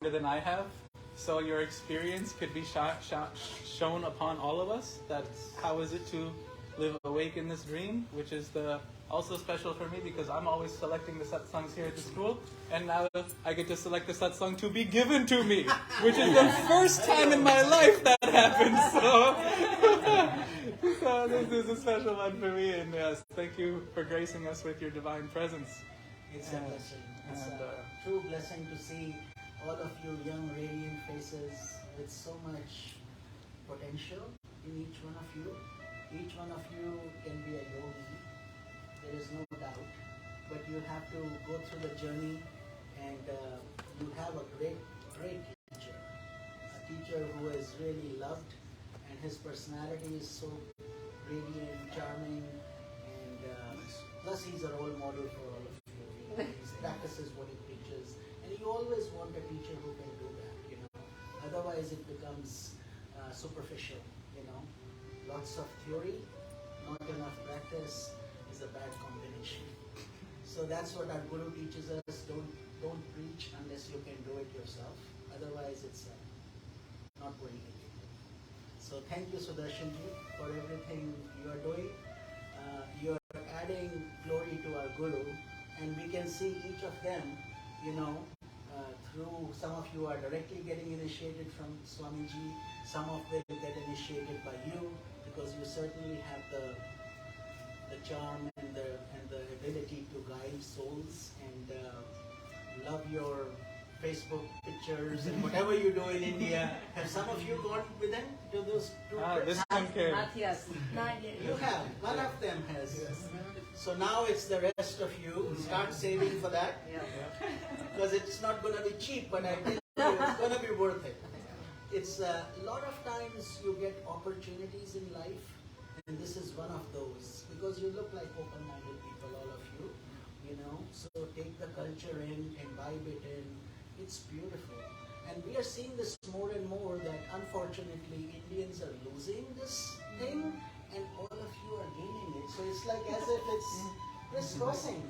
than I have. So your experience could be shown upon all of us. That's how is it to live awake in this dream, which is also special for me because I'm always selecting the satsangs here at the school, and now I get to select the satsang to be given to me, which is the first time in my life that happens. So this is a special one for me, and yes, thank you for gracing us with your divine presence. It's a blessing. It's a true blessing to see all of you young, radiant faces with so much potential in each one of you. Each one of you can be a yogi, there is no doubt, but you have to go through the journey, and you have a great teacher, a teacher who is really loved, and his personality is so radiant, charming, and plus he's a role model for all of you. He practices what he preaches, and you always want a teacher who can do that, otherwise it becomes superficial, Lots of theory, not enough practice is a bad combination. So that's what our Guru teaches us. Don't preach unless you can do it yourself. Otherwise it's not going anywhere. So thank you, Sudarshanji, for everything you are doing. You are adding glory to our Guru, and we can see each of them, through some of you are directly getting initiated from Swamiji, some of them get initiated by you, because you certainly have the charm and the ability to guide souls, and love your Facebook pictures and whatever you do in India. Have some of you gone with them to those two this one came. Not yet. You have. One of them has. Yes. So now it's the rest of you. Start saving for that. Because it's not going to be cheap, but I tell you, it's going to be worth it. It's a lot of times you get opportunities in life, and this is one of those, because you look like open-minded people, all of you, so take the culture in, imbibe it in. It's beautiful. And we are seeing this more and more, that unfortunately Indians are losing this thing, and all of you are gaining it. So it's like as if it's crisscrossing,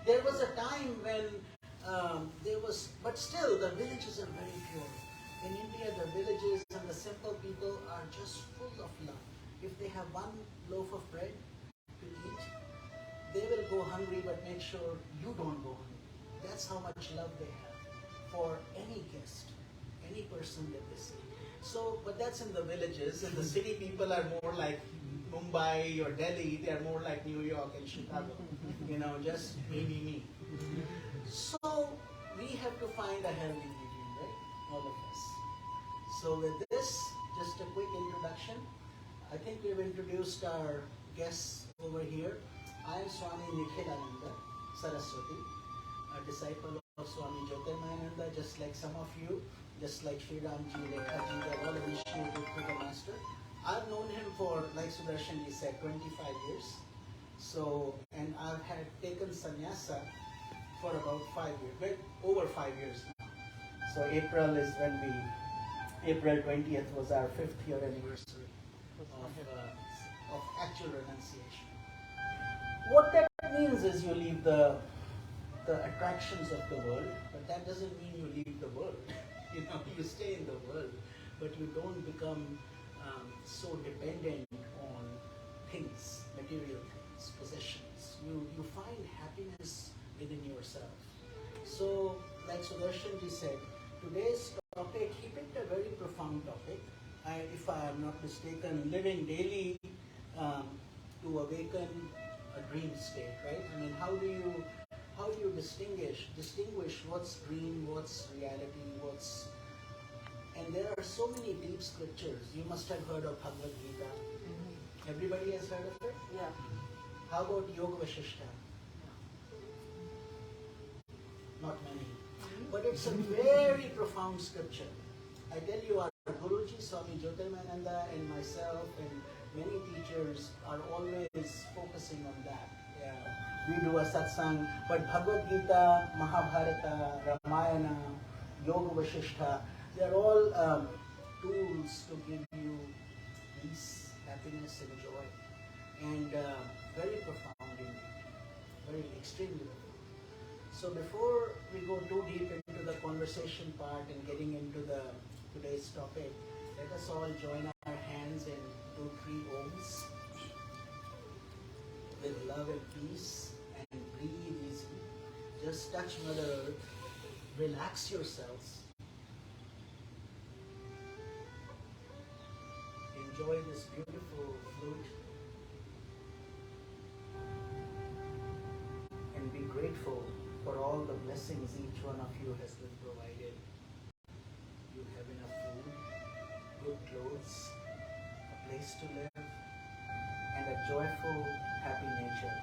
There was a time when but still the villages are very pure. In India, the villages and the simple people are just full of love. If they have one loaf of bread to eat, they will go hungry, but make sure you don't go hungry. That's how much love they have for any guest, any person that they see. So, but that's in the villages. And the city people are more like Mumbai or Delhi. They are more like New York and Chicago. Just me. So, we have to find a healthy medium, right? All of us. So with this, just a quick introduction. I think we've introduced our guests over here. I am Swami Nikhilananda Saraswati, a disciple of Swami JyotirmayAnanda, just like some of you, just like Sri Ramji, Rekhaji, they're all initiated through the Master. I've known him for, like Sudarshanji said, 25 years. So, and I've had taken sannyasa for about 5 years, over 5 years now. So April 20th was our 5th year anniversary of actual renunciation. What that means is you leave the attractions of the world, but that doesn't mean you leave the world. You stay in the world, but you don't become so dependent on things, material things, possessions. You find happiness within yourself. So, like Sudarshanji said, today's topic, he picked a very profound topic. If I am not mistaken, living daily to awaken a dream state, right? I mean, how do you distinguish what's dream, what's reality, and there are so many deep scriptures. You must have heard of Bhagavad Gita. Mm-hmm. Everybody has heard of it? Yeah. How about Yoga Vashishta? Not many. But it's a very profound scripture. I tell you, our Guruji, Swami JyotirmayAnanda, and myself, and many teachers are always focusing on that. Yeah. We do a satsang, but Bhagavad Gita, Mahabharata, Ramayana, Yoga Vashishta, they're all tools to give you peace, happiness, and joy. And very profound indeed. Very extremely profound. So before we go too deep into the conversation part and getting into the today's topic, let us all join our hands and do 3 ohms with love and peace, and breathe easy. Just touch Mother Earth, relax yourselves. Enjoy this beautiful flute and be grateful for all the blessings each one of you has been provided. You have enough food, good clothes, a place to live, and a joyful, happy nature.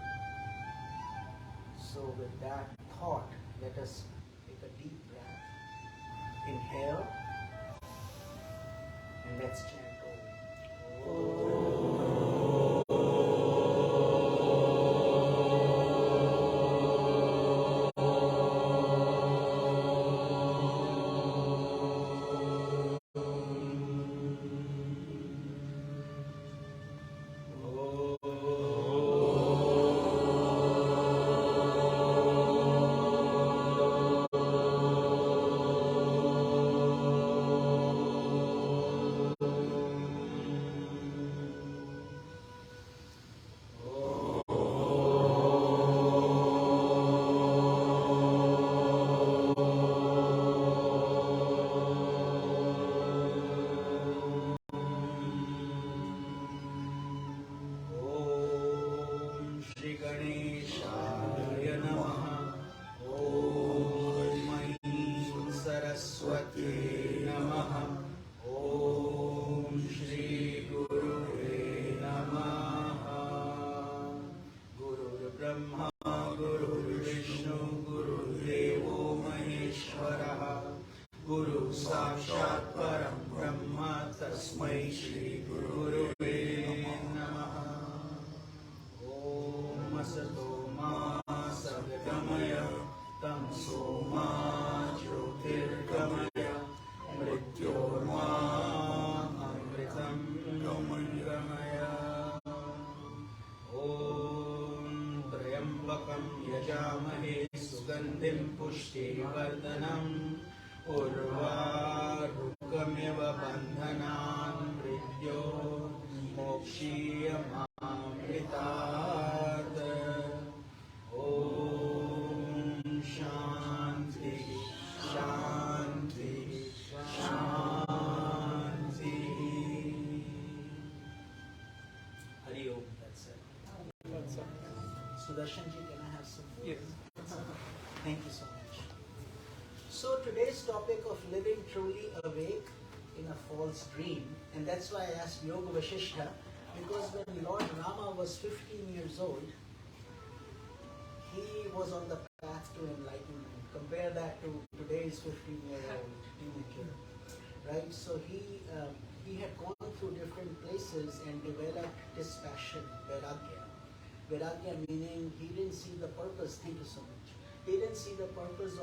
So with that thought, let us take a deep breath. Inhale, and let's chant Om. Sudarshanji, can I have some more? Yes. Thank you so much. So today's topic of living truly awake in a false dream, and that's why I asked Yoga Vasishtha, because when Lord Rama was 15 years old, he was on the path to enlightenment. Compare that to today's 15-year-old teenager, right? So he had gone through different places and developed this passion, vairagya. Vairagya meaning he didn't see the purpose. Thank you so much. He didn't see the purpose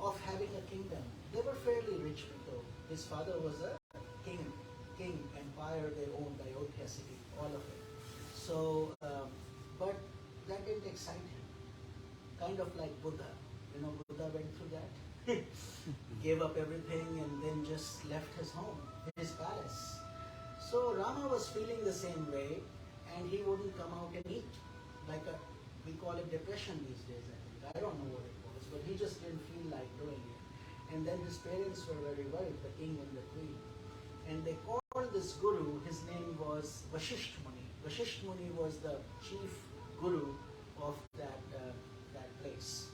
of having a kingdom. They were fairly rich people. His father was a king, empire. They owned Ayodhya city, all of it. So, but that didn't excite him. Kind of like Buddha. You know, Buddha went through that. Gave up everything and then just left his home, his palace. So Rama was feeling the same way, and he wouldn't come out and eat. We call it depression these days, I think. I don't know what it was, but he just didn't feel like doing it. And then his parents were very worried, the king and the queen. And they called this guru, his name was Vasishtha Muni. Vasishtha Muni was the chief guru of that place,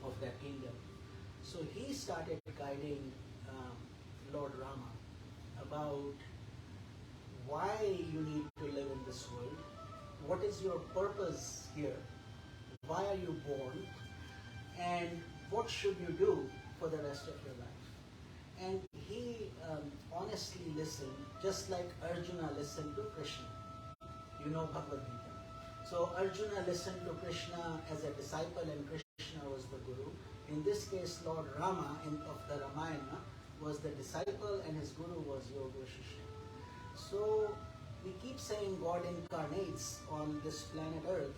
of that kingdom. So he started guiding Lord Rama about why you need to live in this world, what is your purpose here, why are you born, and what should you do for the rest of your life. And he honestly listened, just like Arjuna listened to Krishna. You know Bhagavad Gita. So Arjuna listened to Krishna as a disciple and Krishna was the guru. In this case, Lord Rama of the Ramayana was the disciple and his guru was Yoga Vasishtha. So we keep saying God incarnates on this planet Earth,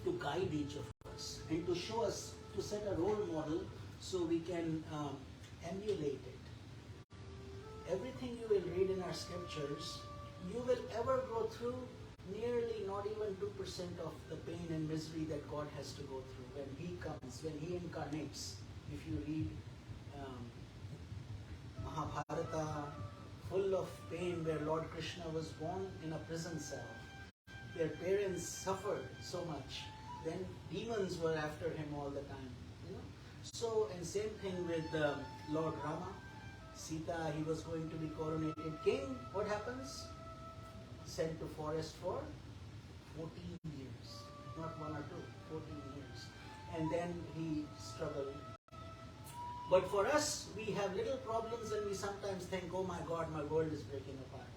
to guide each of us and to show us, to set a role model so we can emulate it. Everything you will read in our scriptures, you will ever go through nearly not even 2% of the pain and misery that God has to go through when He comes, when He incarnates. If you read Mahabharata, full of pain, where Lord Krishna was born in a prison cell. Their parents suffered so much. Then demons were after him all the time. You know? So, and same thing with Lord Rama. Sita, he was going to be coronated king. What happens? Sent to forest for 14 years. Not 1 or 2, 14 years. And then he struggled. But for us, we have little problems and we sometimes think, oh my God, my world is breaking apart.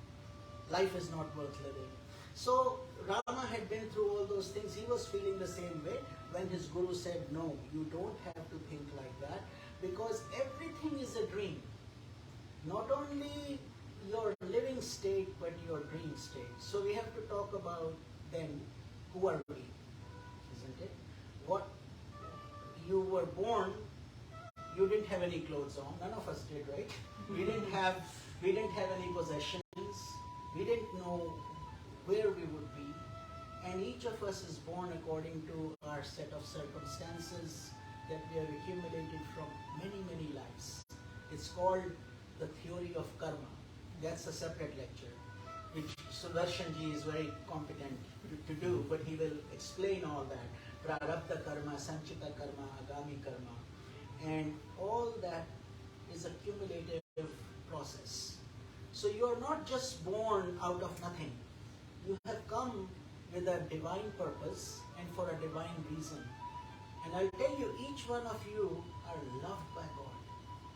Life is not worth living. So Rama had been through all those things. He was feeling the same way when his guru said, no, you don't have to think like that, because everything is a dream. Not only your living state, but your dream state. So we have to talk about then, who are we? Isn't it? What you were born, you didn't have any clothes on. None of us did, right? We didn't have any possessions. We didn't know where we would be. And each of us is born according to our set of circumstances that we have accumulated from many, many lives. It's called the theory of karma. That's a separate lecture, which Sudarshanji is very competent to do, but he will explain all that. Prarabdha karma, Sanchita karma, Agami karma. And all that is a cumulative process. So you are not just born out of nothing. You have come with a divine purpose and for a divine reason. And I'll tell you, each one of you are loved by God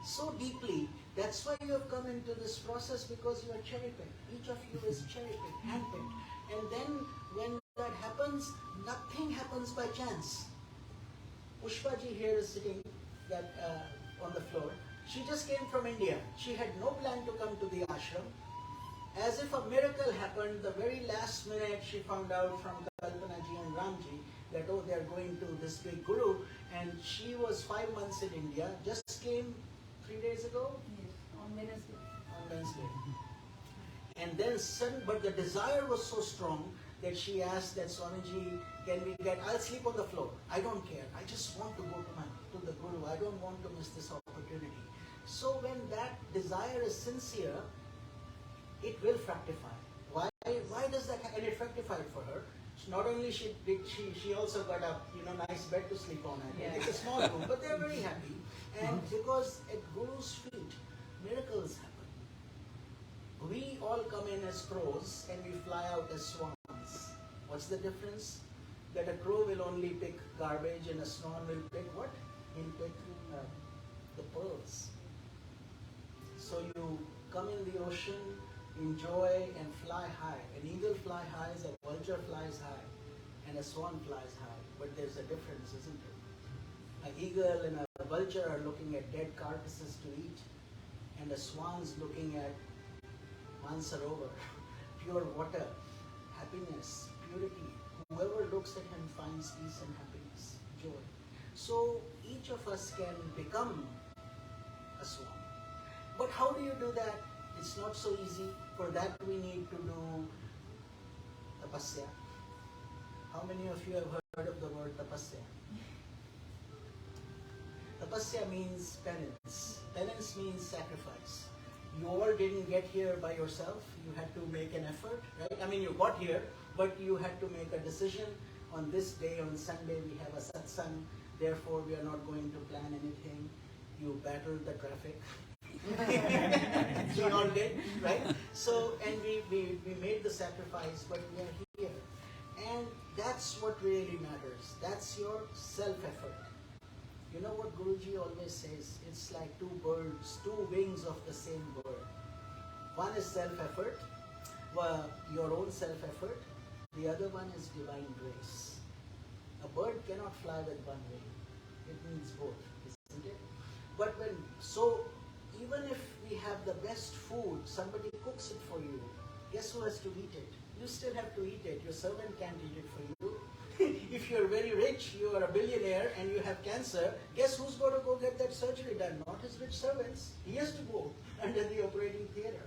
so deeply. That's why you have come into this process, because you are cherry-picked. Each of you is cherry-picked, hand-picked. And then when that happens, nothing happens by chance. Pushpaji here is sitting on the floor. She just came from India. She had no plan to come to the ashram. As if a miracle happened, the very last minute she found out from Kalpanaji and Ramji that, oh, they are going to this big guru. And she was 5 months in India, just came 3 days ago? Yes, on Wednesday. On Wednesday. And then but the desire was so strong that she asked that, Swamiji, I'll sleep on the floor. I don't care. I just want to go to the Guru. I don't want to miss this opportunity. So when that desire is sincere, it will fructify. Why does that happen? And it fructified for her. Not only she also got a nice bed to sleep on. It's a small room, but they're very happy. And because at Guru's feet, miracles happen. We all come in as crows and we fly out as swans. What's the difference? That a crow will only pick garbage and a swan will pick what? He'll pick the pearls. So you come in the ocean, enjoy and fly high. An eagle flies high, a vulture flies high, and a swan flies high. But there's a difference, isn't it? An eagle and a vulture are looking at dead carcasses to eat, and a swan's looking at Mansarovar, pure water, happiness, purity. Whoever looks at him finds peace and happiness, joy. So each of us can become a swan. But how do you do that? It's not so easy. For that we need to do tapasya. How many of you have heard of the word tapasya? Tapasya means penance. Penance means sacrifice. You all didn't get here by yourself. You had to make an effort, right? I mean, you got here, but you had to make a decision. On this day, on Sunday, we have a satsang. Therefore, we are not going to plan anything. You battled the traffic. We all did, right? So, and we made the sacrifice, but we are here. And that's what really matters. That's your self-effort. You know what Guruji always says? It's like two birds, two wings of the same bird. One is self-effort, your own self-effort. The other one is divine grace. A bird cannot fly with one wing. It needs both, isn't it? But even if we have the best food, somebody cooks it for you, guess who has to eat it? You still have to eat it. Your servant can't eat it for you. If you're very rich, you are a billionaire and you have cancer, guess who's going to go get that surgery done? Not his rich servants. He has to go under the operating theater.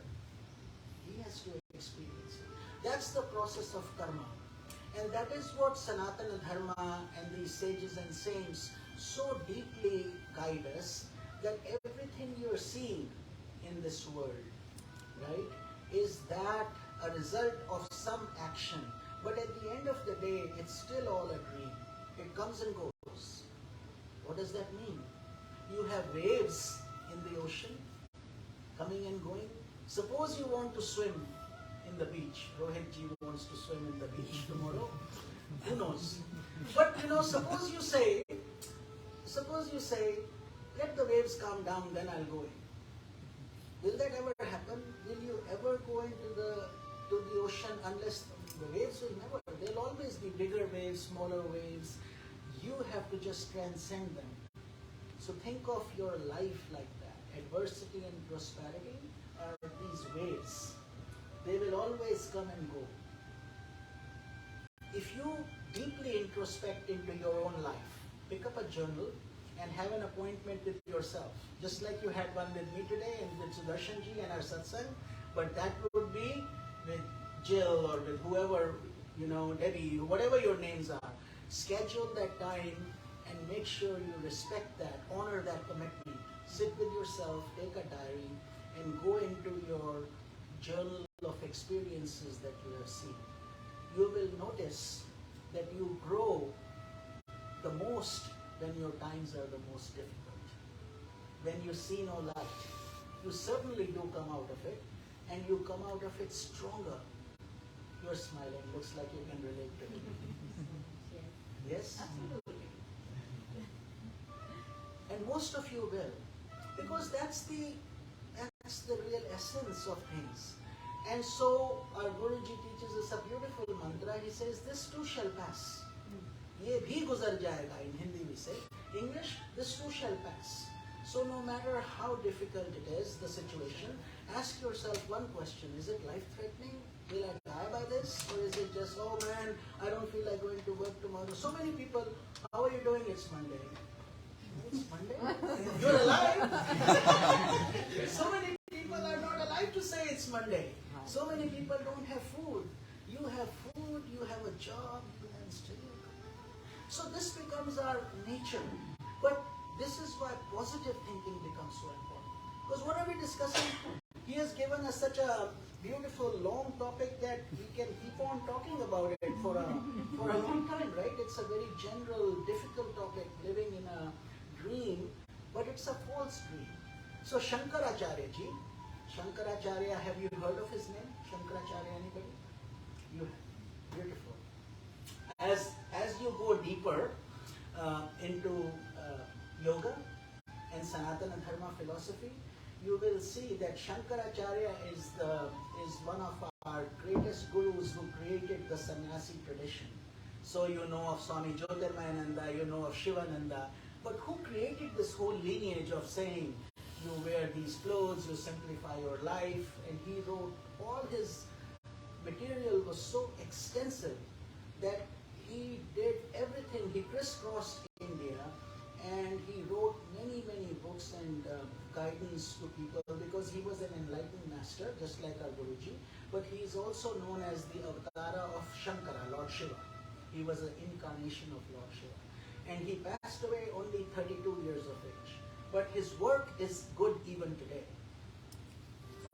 He has to experience it. That's the process of karma. And that is what Sanatana Dharma and these sages and saints so deeply guide us, that everything you're seeing in this world, right, is that a result of some action. But at the end of the day, it's still all a dream. It comes and goes. What does that mean? You have waves in the ocean coming and going. Suppose you want to swim in the beach. Rohit ji wants to swim in the beach tomorrow. Who knows? But suppose you say, let the waves calm down, then I'll go in. Will that ever happen? Will you ever go into the ocean unless the waves will never? There'll always be bigger waves, smaller waves. You have to just transcend them. So think of your life like that. Adversity and prosperity are these waves. They will always come and go. If you deeply introspect into your own life, pick up a journal and have an appointment with yourself. Just like you had one with me today and with Sudarshanji and our satsang, but that would be with Jill or with whoever, Debbie, whatever your names are. Schedule that time and make sure you respect that, honor that commitment. Sit with yourself, take a diary, and go into your journal of experiences that you have seen. You will notice that you grow the most when your times are the most difficult. When you see no light, you certainly do come out of it, and you come out of it stronger. You're smiling, looks like you can relate to it. Yes? Absolutely. And most of you will, because that's the real essence of things. And so our Guruji teaches us a beautiful mantra. He says, this too shall pass. Ye bhi guzar jayega, in Hindi we say. English, this too shall pass. So no matter how difficult it is, the situation, ask yourself one question. Is it life-threatening? Will I die by this? Or is it just, oh man, I don't feel like going to work tomorrow. So many people, how are you doing? It's Monday. It's Monday? You're alive? So many people are not alive to say it's Monday. So many people don't have food. You have food, you have a job, and still you come. So this becomes our nature. But this is why positive thinking becomes so important. Because what are we discussing? He has given us such a beautiful long topic that we can keep on talking about it for a long time, right? It's a very general, difficult topic, living in a dream, but it's a false dream. So Shankaracharya ji, Shankaracharya, have you heard of his name? Shankaracharya, anybody? You have. Beautiful. As you go deeper into yoga and Sanatana Dharma philosophy, you will see that Shankaracharya is one of our greatest gurus who created the sannyasi tradition. So you know of Swami JyotirmayAnanda, you know of Shivananda, but who created this whole lineage of saying, you wear these clothes, you simplify your life, and he wrote, all his material was so extensive that he did everything. He crisscrossed India and he wrote many books and guidance to people, because he was an enlightened master, just like our Guruji, but he is also known as the Avatara of Shankara, Lord Shiva. He was an incarnation of Lord Shiva. And he passed away only 32 years of age. But his work is good even today.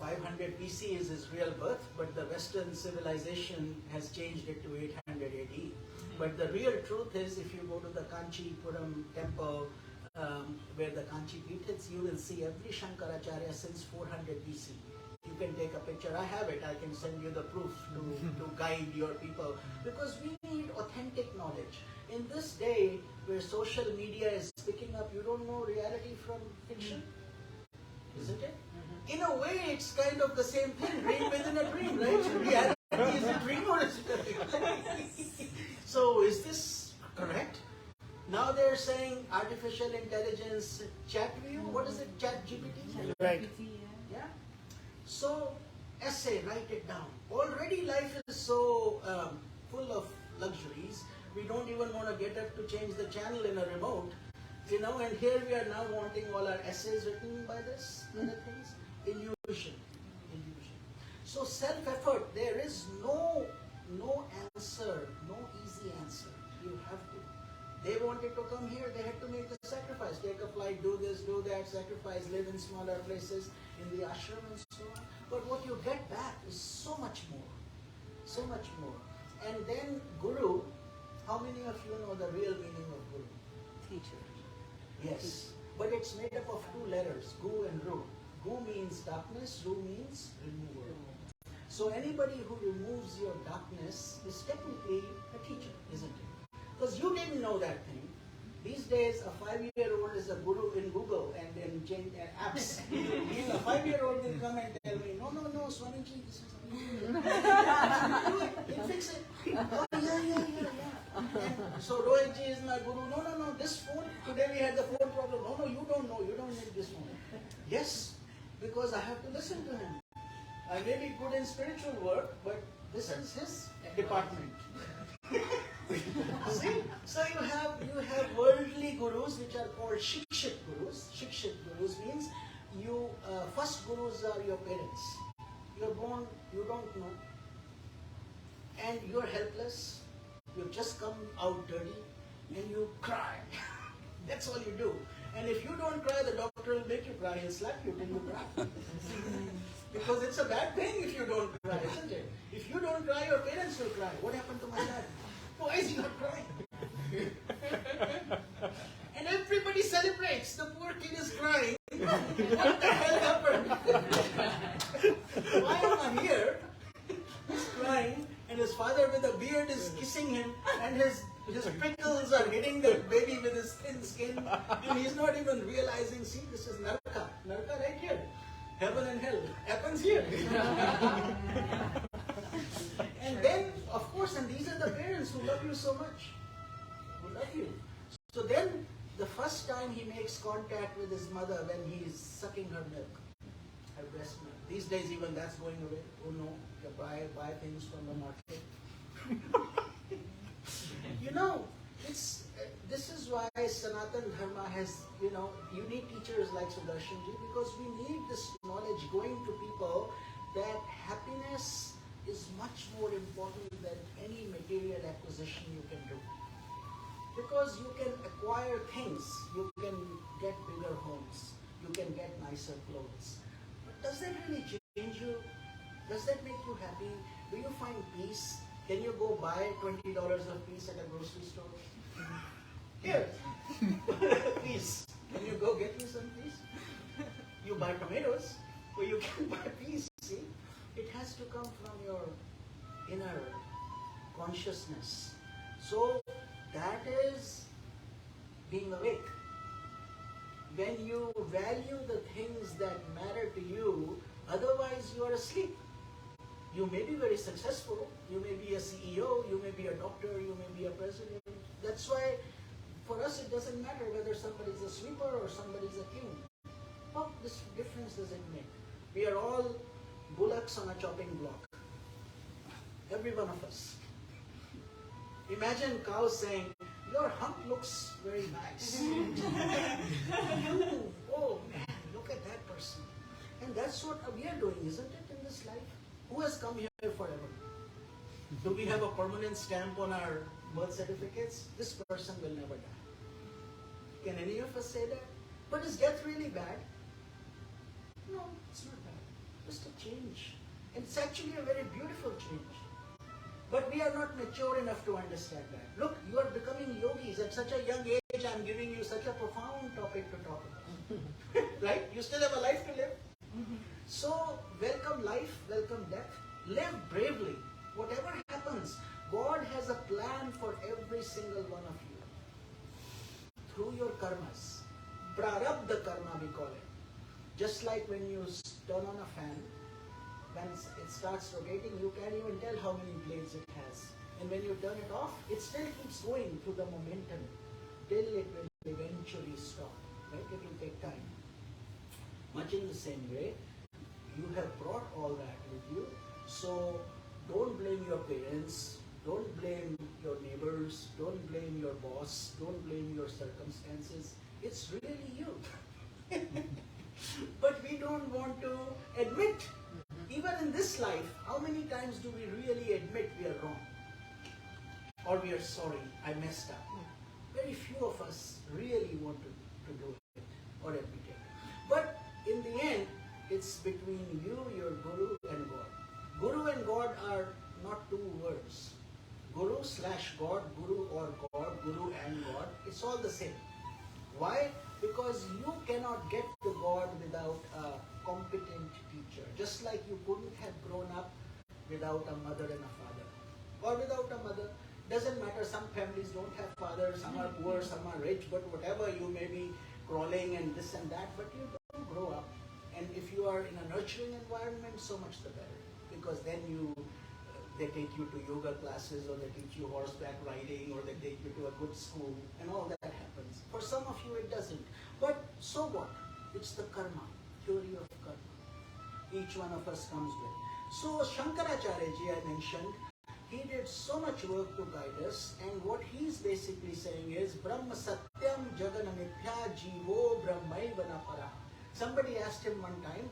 500 BC is his real birth, but the Western civilization has changed it to 800 AD. But the real truth is, if you go to the Kanchipuram temple, where the Kanchi Peeth is, you will see every Shankaracharya since 400 BC. You can take a picture. I have it. I can send you the proof to guide your people. Because we need authentic knowledge. In this day, where social media is picking up, you don't know reality from fiction, isn't it? In a way, it's kind of the same thing. Dream within a dream, right? Reality is a dream or is it a reality? So, is this correct? Now they're saying artificial intelligence, chat view, what is it, chat GPT? Right. Yeah. So, essay, write it down. Already life is so full of luxuries, we don't even want to get up to change the channel in a remote. And here we are now wanting all our essays written by this, other things. Illusion. So self-effort, there is no answer, no easy answer. You have to. They wanted to come here, they had to make the sacrifice. Take a flight, do this, do that, sacrifice, live in smaller places, in the ashram and so on. But what you get back is so much more. So much more. And then Guru, how many of you know the real meaning of Guru? Teacher. Yes. But it's made up of two letters, Gu and Ru. Gu means darkness, Ru means remover. So anybody who removes your darkness is technically a teacher, isn't it? Because you didn't know that thing. These days, a 5-year-old is a guru in Google and in apps. A 5-year-old will come and tell me, no, Swamiji, this is he'll fix it. Oh, yeah. And so Rohitji is my guru. No, this phone, today we had the phone problem. No, you don't know, you don't need this phone. Yes, because I have to listen to him. I may be good in spiritual work, but this is his department. See? So you have worldly gurus which are called Shikshit gurus. Shikshit gurus means first gurus are your parents. You're born, you don't know. And you're helpless. You've just come out dirty and you cry. That's all you do. And if you don't cry, the doctor will make you cry. He'll slap you till you cry. Because it's a bad thing if you don't cry, isn't it? If you don't cry, your parents will cry. What happened to my dad? Why is he not crying? And everybody celebrates. The poor kid is crying. What the hell happened? Why am I here? He's crying, and his father with a beard is kissing him, and his prickles are hitting the baby with his thin skin, and he's not even realizing, see, this is Naraka. Naraka right here. Heaven and hell happens here. And then, of course, and these are the parents who love you so much. Who love you. So then, the first time he makes contact with his mother when he is sucking her milk, her breast milk. These days even that's going away. Oh no, you buy things from the market. This is why Sanatan Dharma has, you need teachers like Sudarshanji, because we need this knowledge going to people that happiness is much more important than any material acquisition you can do. Because you can acquire things, you can get bigger homes, you can get nicer clothes. But does that really change you? Does that make you happy? Do you find peace? Can you go buy $20 of peace at a grocery store? Here, peace. Can you go get me some peace? You buy tomatoes, but you can buy peace, see? It has to come from your inner consciousness. So, that is being awake. When you value the things that matter to you, otherwise you are asleep. You may be very successful, you may be a CEO, you may be a doctor, you may be a president. That's why for us it doesn't matter whether somebody's a sweeper or somebody's a king. What difference does it make? We are all bullocks on a chopping block. Every one of us. Imagine cows saying, your hump looks very nice. Oh man, look at that person. And that's what we are doing, isn't it, in this life? Who has come here forever? Do we have a permanent stamp on our birth certificates? This person will never die. Can any of us say that? But is death really bad? No, it's not bad. Just a change. And it's actually a very beautiful change. But we are not mature enough to understand that. Look, you are becoming yogis. At such a young age, I am giving you such a profound topic to talk about. Right? You still have a life to live. So, welcome life, welcome death. Live bravely. Whatever happens, God has a plan for every single one of you. Through your karmas. Prarabdha karma, we call it. Just like when you turn on a fan, when it starts rotating, you can't even tell how many blades it has. And when you turn it off, it still keeps going through the momentum till it will eventually stop. Right? It will take time. Much in the same way, you have brought all that with you. So don't blame your parents, Don't blame your neighbors, don't blame your boss, don't blame your circumstances. It's really you. But we don't want to admit, even in this life, how many times do we really admit we are wrong? Or we are sorry, I messed up. Very few of us really want to do it or admit it. But in the end, it's between you, your Guru and God. Guru and God are not two words. Guru/God, Guru or God, Guru and God, it's all the same. Why? Because you cannot get to God without a competent teacher. Just like you couldn't have grown up without a mother and a father. Or without a mother. Doesn't matter, some families don't have fathers, some are poor, some are rich, but whatever, you may be crawling and this and that, but you don't grow up. And if you are in a nurturing environment, so much the better. Because then they take you to yoga classes, or they teach you horseback riding, or they take you to a good school, and all that happens. For some of you it doesn't. But so what? It's the karma, theory of karma. Each one of us comes with. So Shankaracharya ji, I mentioned, he did so much work to guide us, and what he's basically saying is, Brahma Satyam Jagana Mithya Jivo Brahmaivana Para. Somebody asked him one time,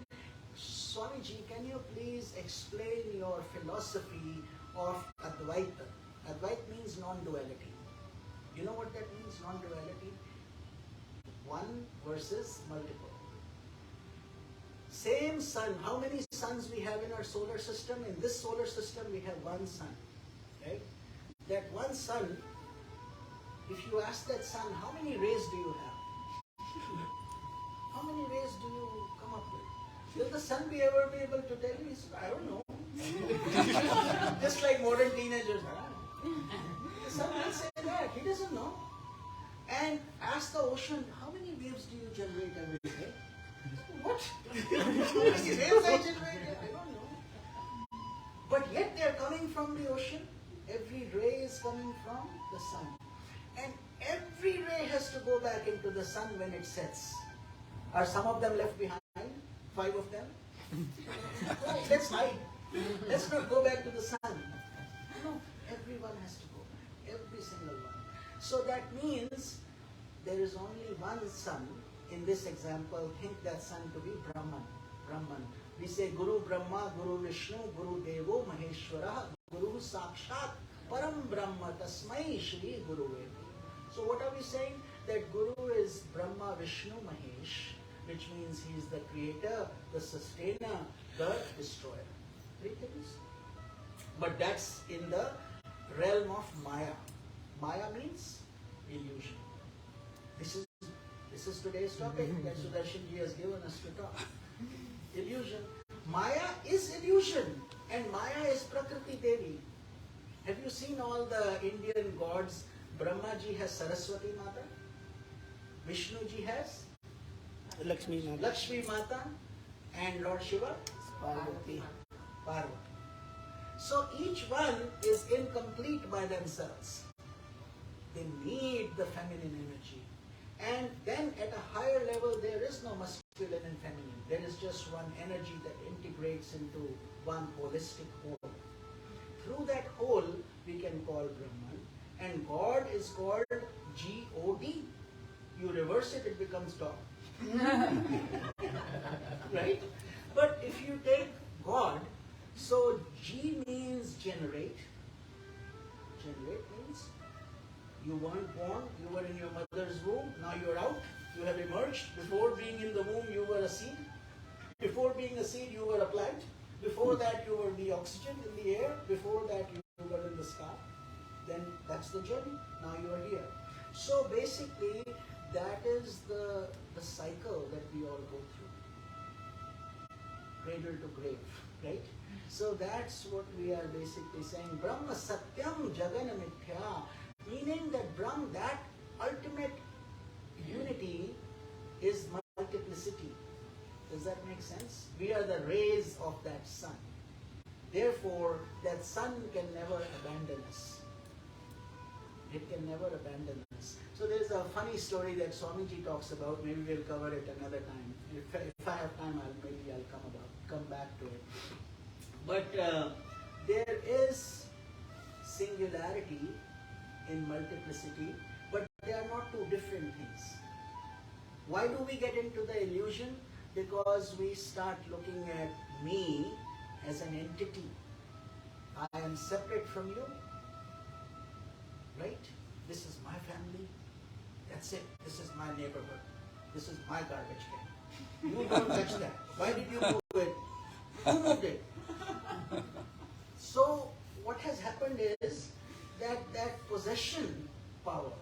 Swamiji, can you please explain your philosophy of Advaita? Advaita means non-duality. You know what that means, non-duality? One versus multiple. Same sun. How many suns we have in our solar system? In this solar system we have one sun. Right? That one sun, if you ask that sun, how many rays do you have? How many rays do you come up with? Will the sun be ever be able to tell you? I don't know. Just like modern teenagers. The sun will say that. He doesn't know. And ask the ocean, how many waves do you generate every day? What? How many waves I generate? I don't know. But yet they are coming from the ocean. Every ray is coming from the sun. And every ray has to go back into the sun when it sets. Are some of them left behind? 5 of them? Oh, let's hide. Let's not go back to the sun. No, everyone has to go. Every single one. So that means there is only one sun. In this example, think that sun to be Brahman. Brahman. We say Guru Brahma, Guru Vishnu, Guru Devo Maheshwara, Guru Sakshat, Param Brahma, Tasmai Shri Guru Vedu. So what are we saying? That Guru is Brahma, Vishnu, Mahesh, which means he is the creator, the sustainer, the destroyer. 3 things. But that's in the realm of Maya. Maya means illusion. This is today's topic that Sudarshan ji has given us to talk. Illusion. Maya is illusion, and Maya is Prakriti Devi. Have you seen all the Indian gods? Brahma ji has Saraswati Mata. Vishnu ji has Lakshmi Mata, and Lord Shiva Parvati. Parvati. So each one is incomplete by themselves. They need the feminine energy. And then at a higher level, there is no masculine and feminine. There is just one energy that integrates into one holistic whole. Through that whole, we can call Brahman. And God is called G-O-D. You reverse it, it becomes dog. Right? But if you take God, so G means generate. Generate means you weren't born, you were in your mother's womb, now you're out, you have emerged. Before being in the womb, you were a seed. Before being a seed, you were a plant. Before that, you were the oxygen in the air. Before that, you were in the sky. Then that's the journey. Now you are here. So basically, that is the cycle that we all go through. Cradle to grave, right? So that's what we are basically saying. Brahma Satyam Jagana Mithya. Meaning that Brahma, that ultimate unity is multiplicity. Does that make sense? We are the rays of that sun. Therefore, that sun can never abandon us. It can never abandon us. So there's a funny story that Swamiji talks about. Maybe we'll cover it another time. If I have time, I'll come back to it. But there is singularity in multiplicity, but they are not two different things. Why do we get into the illusion? Because we start looking at me as an entity. I am separate from you, right? This is my family. That's it. This is my neighborhood. This is my garbage can. You don't touch that. Why did you move it? Who moved it? So what has happened is that possession power,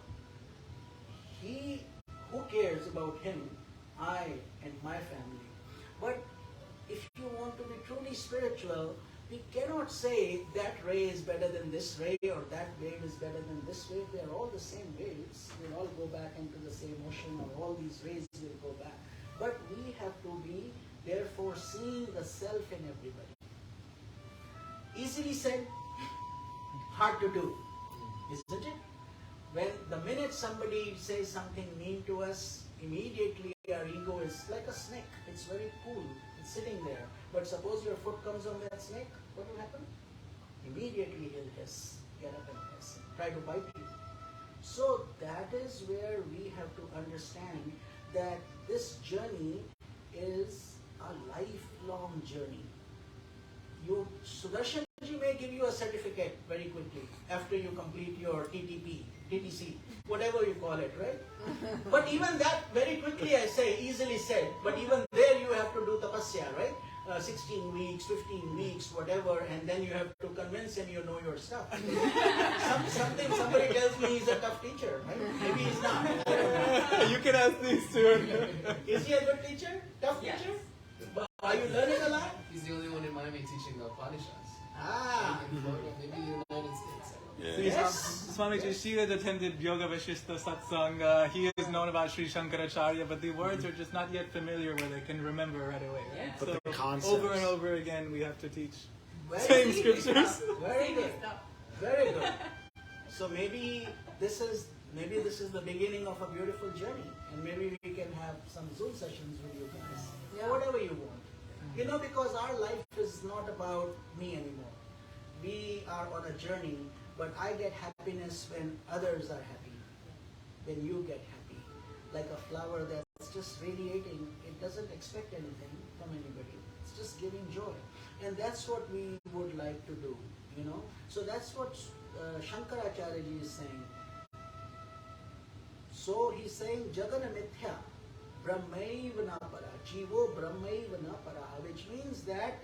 who cares about him, I and my family. But if you want to be truly spiritual, we cannot say that ray is better than this ray or that wave is better than this wave. They are all the same waves. We'll all go back into the same ocean, or all these rays will go back. But we have to be, therefore, seeing the self in everybody. Easily said, hard to do, isn't it? When the minute somebody says something mean to us, immediately our ego is like a snake. It's very cool. It's sitting there. But suppose your foot comes on that snake, what will happen? Immediately he'll hiss, get up and hiss, try to bite you. So that is where we have to understand that this journey is a lifelong journey. Sudarshanji may give you a certificate very quickly after you complete your TTC, whatever you call it, right? But even that, very quickly I say, easily said, but even there you have to do tapasya, right? 16 weeks, 15 weeks, whatever, and then you have to convince him you know your stuff. Somebody tells me he's a tough teacher, right? Maybe he's not. You can ask these two. Is he a good teacher? Tough teacher? But are you learning a lot? He's the only one in Miami teaching the Upanishads. Maybe in Florida, maybe in the United States. See, Yes. Swamiji, she has attended Yoga Vashishta Satsang. He has known about Sri Shankaracharya, but the words are just not yet familiar where they can remember right away. Right? But So the concepts. over and over again, we have to teach Very same good. scriptures. Very good. Very good. So maybe this is the beginning of a beautiful journey, and maybe we can have some Zoom sessions with you guys. Yeah. Whatever you want. You know, because our life is not about me anymore. We are on a journey, but I get happiness when others are happy. When you get happy. Like a flower that's just radiating, it doesn't expect anything from anybody. It's just giving joy. And that's what we would like to do, you know. So that's what Shankaracharya ji is saying. So he's saying, Jagana Mithya, Brahmaiva na para, Jivo Brahmaiva na para, which means that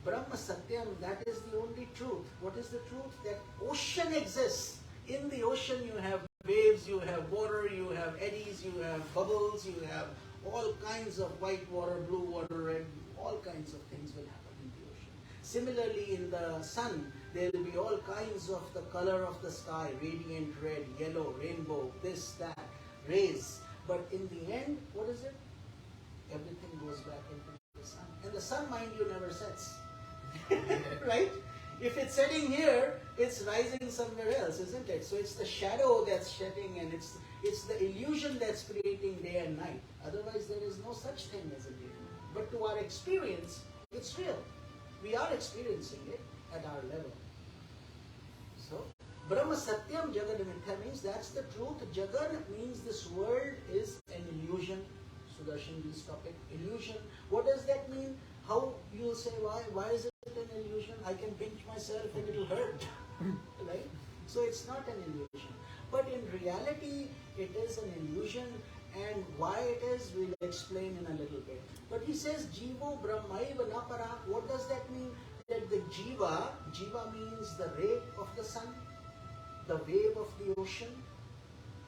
Brahma Satyam, that is the only truth. What is the truth? That ocean exists. In the ocean you have waves, you have water, you have eddies, you have bubbles, you have all kinds of white water, blue water, red, all kinds of things will happen in the ocean. Similarly, in the sun, there will be all kinds of the color of the sky, radiant red, yellow, rainbow, this, that, rays. But in the end, what is it? Everything goes back into the sun. And the sun, mind you, never sets. Right? If it's setting here, it's rising somewhere else, isn't it? So it's the shadow that's shedding, and it's the illusion that's creating day and night. Otherwise, there is no such thing as a day. But to our experience, it's real. We are experiencing it at our level. So, Brahma Satyam Jagan Mithya means that's the truth. Jagan means this world is an illusion. Sudarshanji's topic, illusion. What does that mean? How you'll say, why is it an illusion? I can pinch myself and it'll hurt. Right? So it's not an illusion. But in reality, it is an illusion, and why it is, we'll explain in a little bit. But he says, Jivo Brahmaiva na para. What does that mean? That the Jiva means the ray of the sun, the wave of the ocean,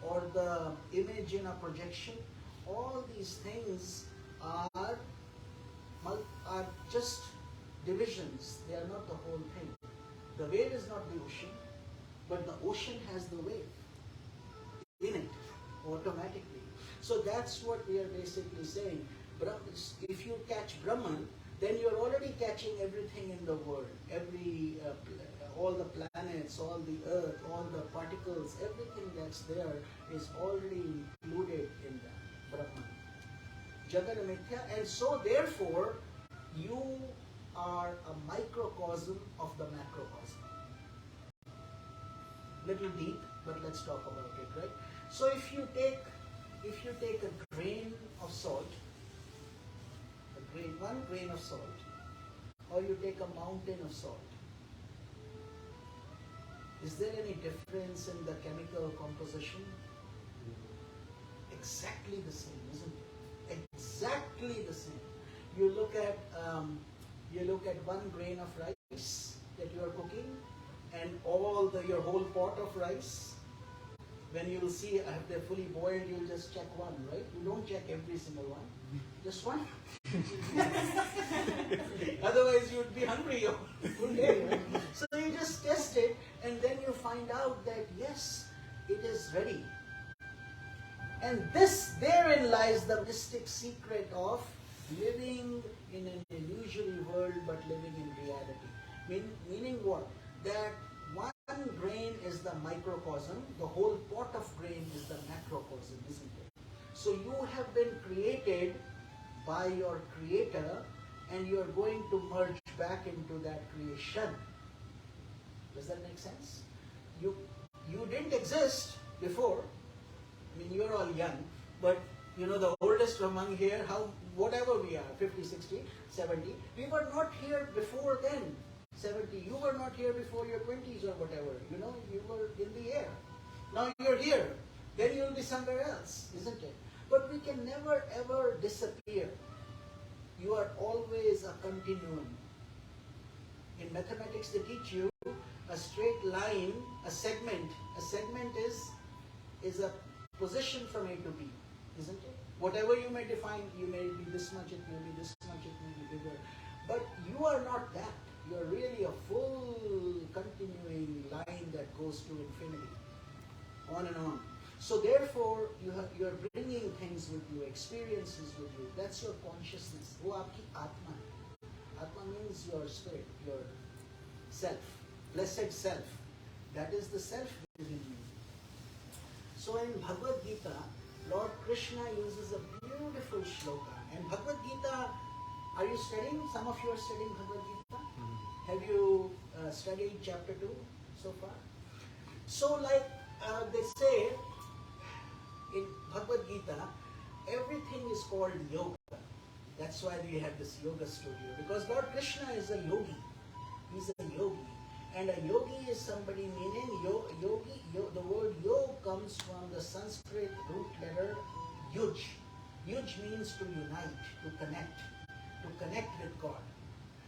or the image in a projection. All these things are just divisions. They are not the whole thing. The wave is not the ocean, but the ocean has the wave in it automatically. So that's what we are basically saying. If you catch Brahman, then you're already catching everything in the world. All the planets, all the earth, all the particles, everything that's there is already included in that Brahman. Jagana Mithya. And so therefore, you are a microcosm of the macrocosm. little deep, but let's talk about it, right? So if you take a grain of salt, one grain of salt, or you take a mountain of salt, is there any difference in the chemical composition? Exactly the same, isn't it? Exactly the same. You look at 1 grain of rice that you are cooking, and your whole pot of rice. When you will see if they're fully boiled, you'll just check one, right? You don't check every single one, just one. Otherwise, you'd be hungry all day, right? So you just test it, and then you find out that yes, it is ready. And therein lies the mystic secret of living in an illusory world but living in reality. Meaning what? That one grain is the microcosm, the whole pot of grain is the macrocosm, isn't it? So you have been created by your creator, and you are going to merge back into that creation. Does that make sense? You didn't exist before. I mean, you're all young, but the oldest among here, whatever we are, 50, 60, 70, we were not here before then. 70, you were not here before your 20s or whatever, you were in the air. Now you're here, then you'll be somewhere else, isn't it? But we can never ever disappear. You are always a continuum. In mathematics they teach you a straight line, a segment. A segment is a position from A to B, isn't it? Whatever you may define, you may be this much, it may be this much, it may be bigger. But you are not that. You are really a full continuing line that goes to infinity, on and on. So therefore, you are bringing things with you, experiences with you. That's your consciousness. वो आपकी आत्मा है. Atma means your spirit, your self, blessed self. That is the self within you. So in Bhagavad Gita, Lord Krishna uses a beautiful shloka. And Bhagavad Gita, are you studying? Some of you are studying Bhagavad Gita? Have you studied chapter 2 so far? So like they say in Bhagavad Gita, everything is called yoga. That's why we have this yoga studio. Because Lord Krishna is a yogi. He's a yogi. And a yogi is somebody meaning yogi. The word yog comes from the Sanskrit root letter yuj. Yuj means to unite, to connect with God.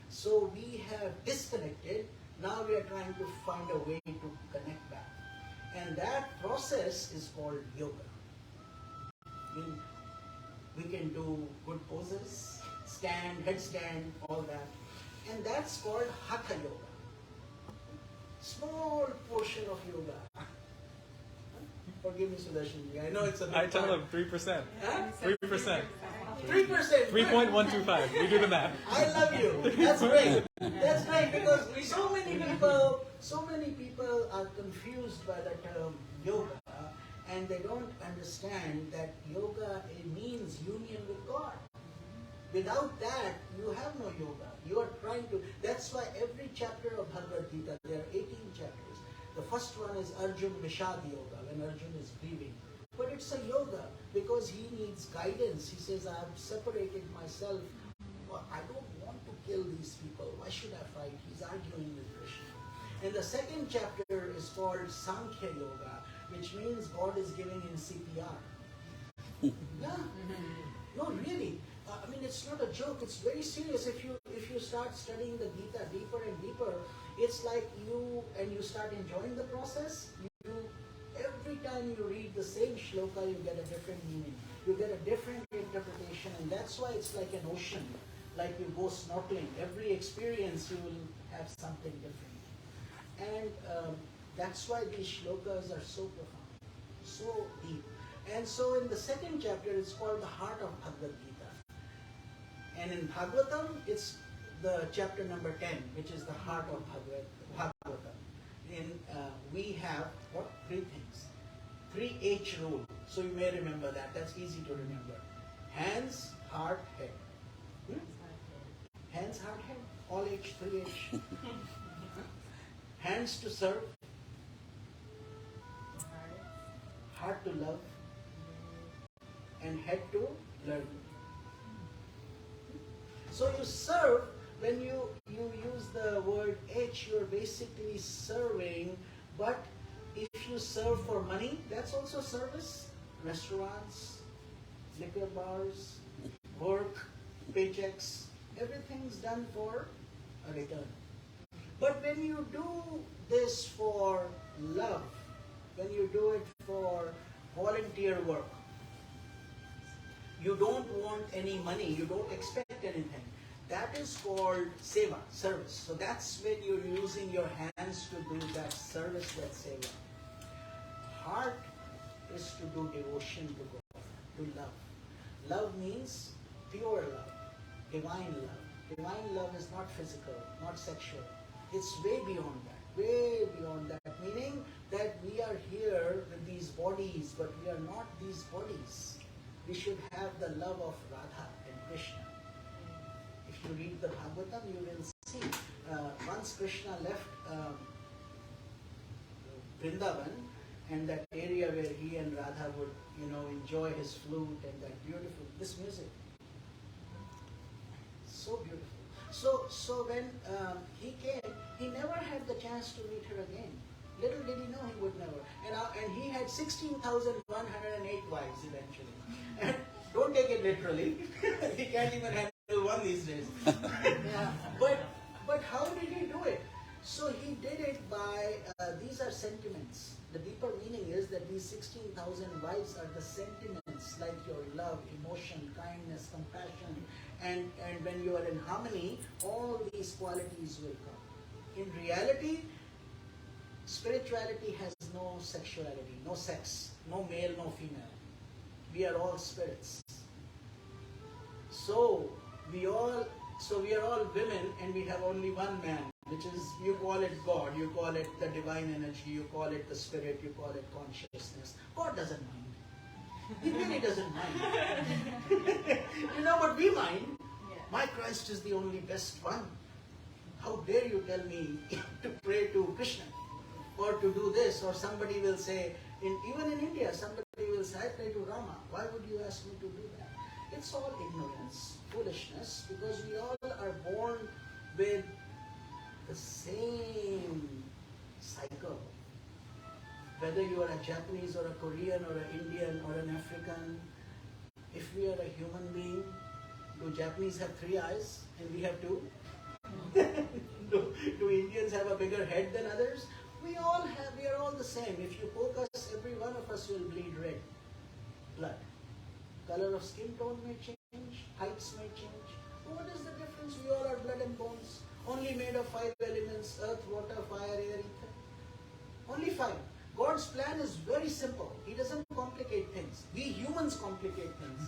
So we have disconnected. Now we are trying to find a way to connect back. And that process is called yoga. We can do good poses, stand, headstand, all that. And that's called Hatha Yoga. Small portion of yoga. Forgive me, Sudarshan. I know it's a big I tell part. them 3%. Huh? 3%. 3%. 3.125. We do the math. I love you. That's great. That's great because so many people are confused by the term yoga, and they don't understand that yoga means union with God. Without that, you have no yoga. You are trying to. That's why every chapter of Bhagavad Gita, there are 18 chapters. The first one is Arjun Vishad Yoga, when Arjun is grieving. But it's a yoga because he needs guidance. He says, I have separated myself. Well, I don't want to kill these people. Why should I fight? He's arguing with Krishna. And the second chapter is called Sankhya Yoga, which means God is giving him CPR. Yeah. No, really. I mean, it's not a joke. It's very serious. If you start studying the Gita deeper and deeper, it's like you start enjoying the process. Every time you read the same shloka, you get a different meaning. You get a different interpretation, and that's why it's like an ocean. Like you go snorkeling. Every experience, you will have something different. And that's why these shlokas are so profound, so deep. And so in the second chapter, it's called the heart of Bhagavad Gita. And in Bhagavatam, it's the chapter number 10, which is the heart of Bhagavatam. We have, what? 3 things. 3H rule. So you may remember that. That's easy to remember. Hands, heart, head. Hands, heart, head. All H, 3H. Hands to serve. heart to love, and head to learn. So you serve, when you use the word H, you're basically serving, but if you serve for money, that's also service. Restaurants, liquor bars, work, paychecks, everything's done for a return. But when you do this for love, when you do it for volunteer work, you don't want any money, you don't expect anything. That is called seva, service. So that's when you're using your hands to do that service, that seva. Heart is to do devotion to God, to love. Love means pure love, divine love. Divine love is not physical, not sexual. It's way beyond that, way beyond that. Meaning that we are here with these bodies, but we are not these bodies. We should have the love of Radha and Krishna. If you read the Bhagavatam, you will see once Krishna left Vrindavan, and that area where he and Radha would, enjoy his flute and that beautiful, this music. So beautiful. So when he came, he never had the chance to meet her again. Little did he know he would never. And he had 16,108 wives eventually. And don't take it literally. He can't even handle one these days. Yeah. But how did he do it? So he did it by, these are sentiments. The deeper meaning is that these 16,000 wives are the sentiments, like your love, emotion, kindness, compassion. And when you are in harmony, all these qualities will come. In reality, spirituality has no sexuality, no sex, no male, no female. We are all spirits. So we are all women, and we have only one man, which is, you call it God, you call it the divine energy, you call it the spirit, you call it consciousness. God doesn't mind. He really doesn't mind. But we mind. My Christ is the only best one. How dare you tell me to pray to Krishna or to do this? Or somebody will say, even in India, somebody will say, I pray to Rama. Why would you ask me to do that? It's all ignorance, foolishness, because we all are born with the same cycle. Whether you are a Japanese or a Korean or an Indian or an African, if we are a human being, do Japanese have 3 eyes and we have 2? do Indians have a bigger head than others? We are all the same. If you poke us, every one of us will bleed red blood. Color of skin tone may change, heights may change. What is the difference? We all are blood and bones, only made of 5 elements: earth, water, fire, air, ether. Only 5. God's plan is very simple. He doesn't complicate things. We humans complicate things.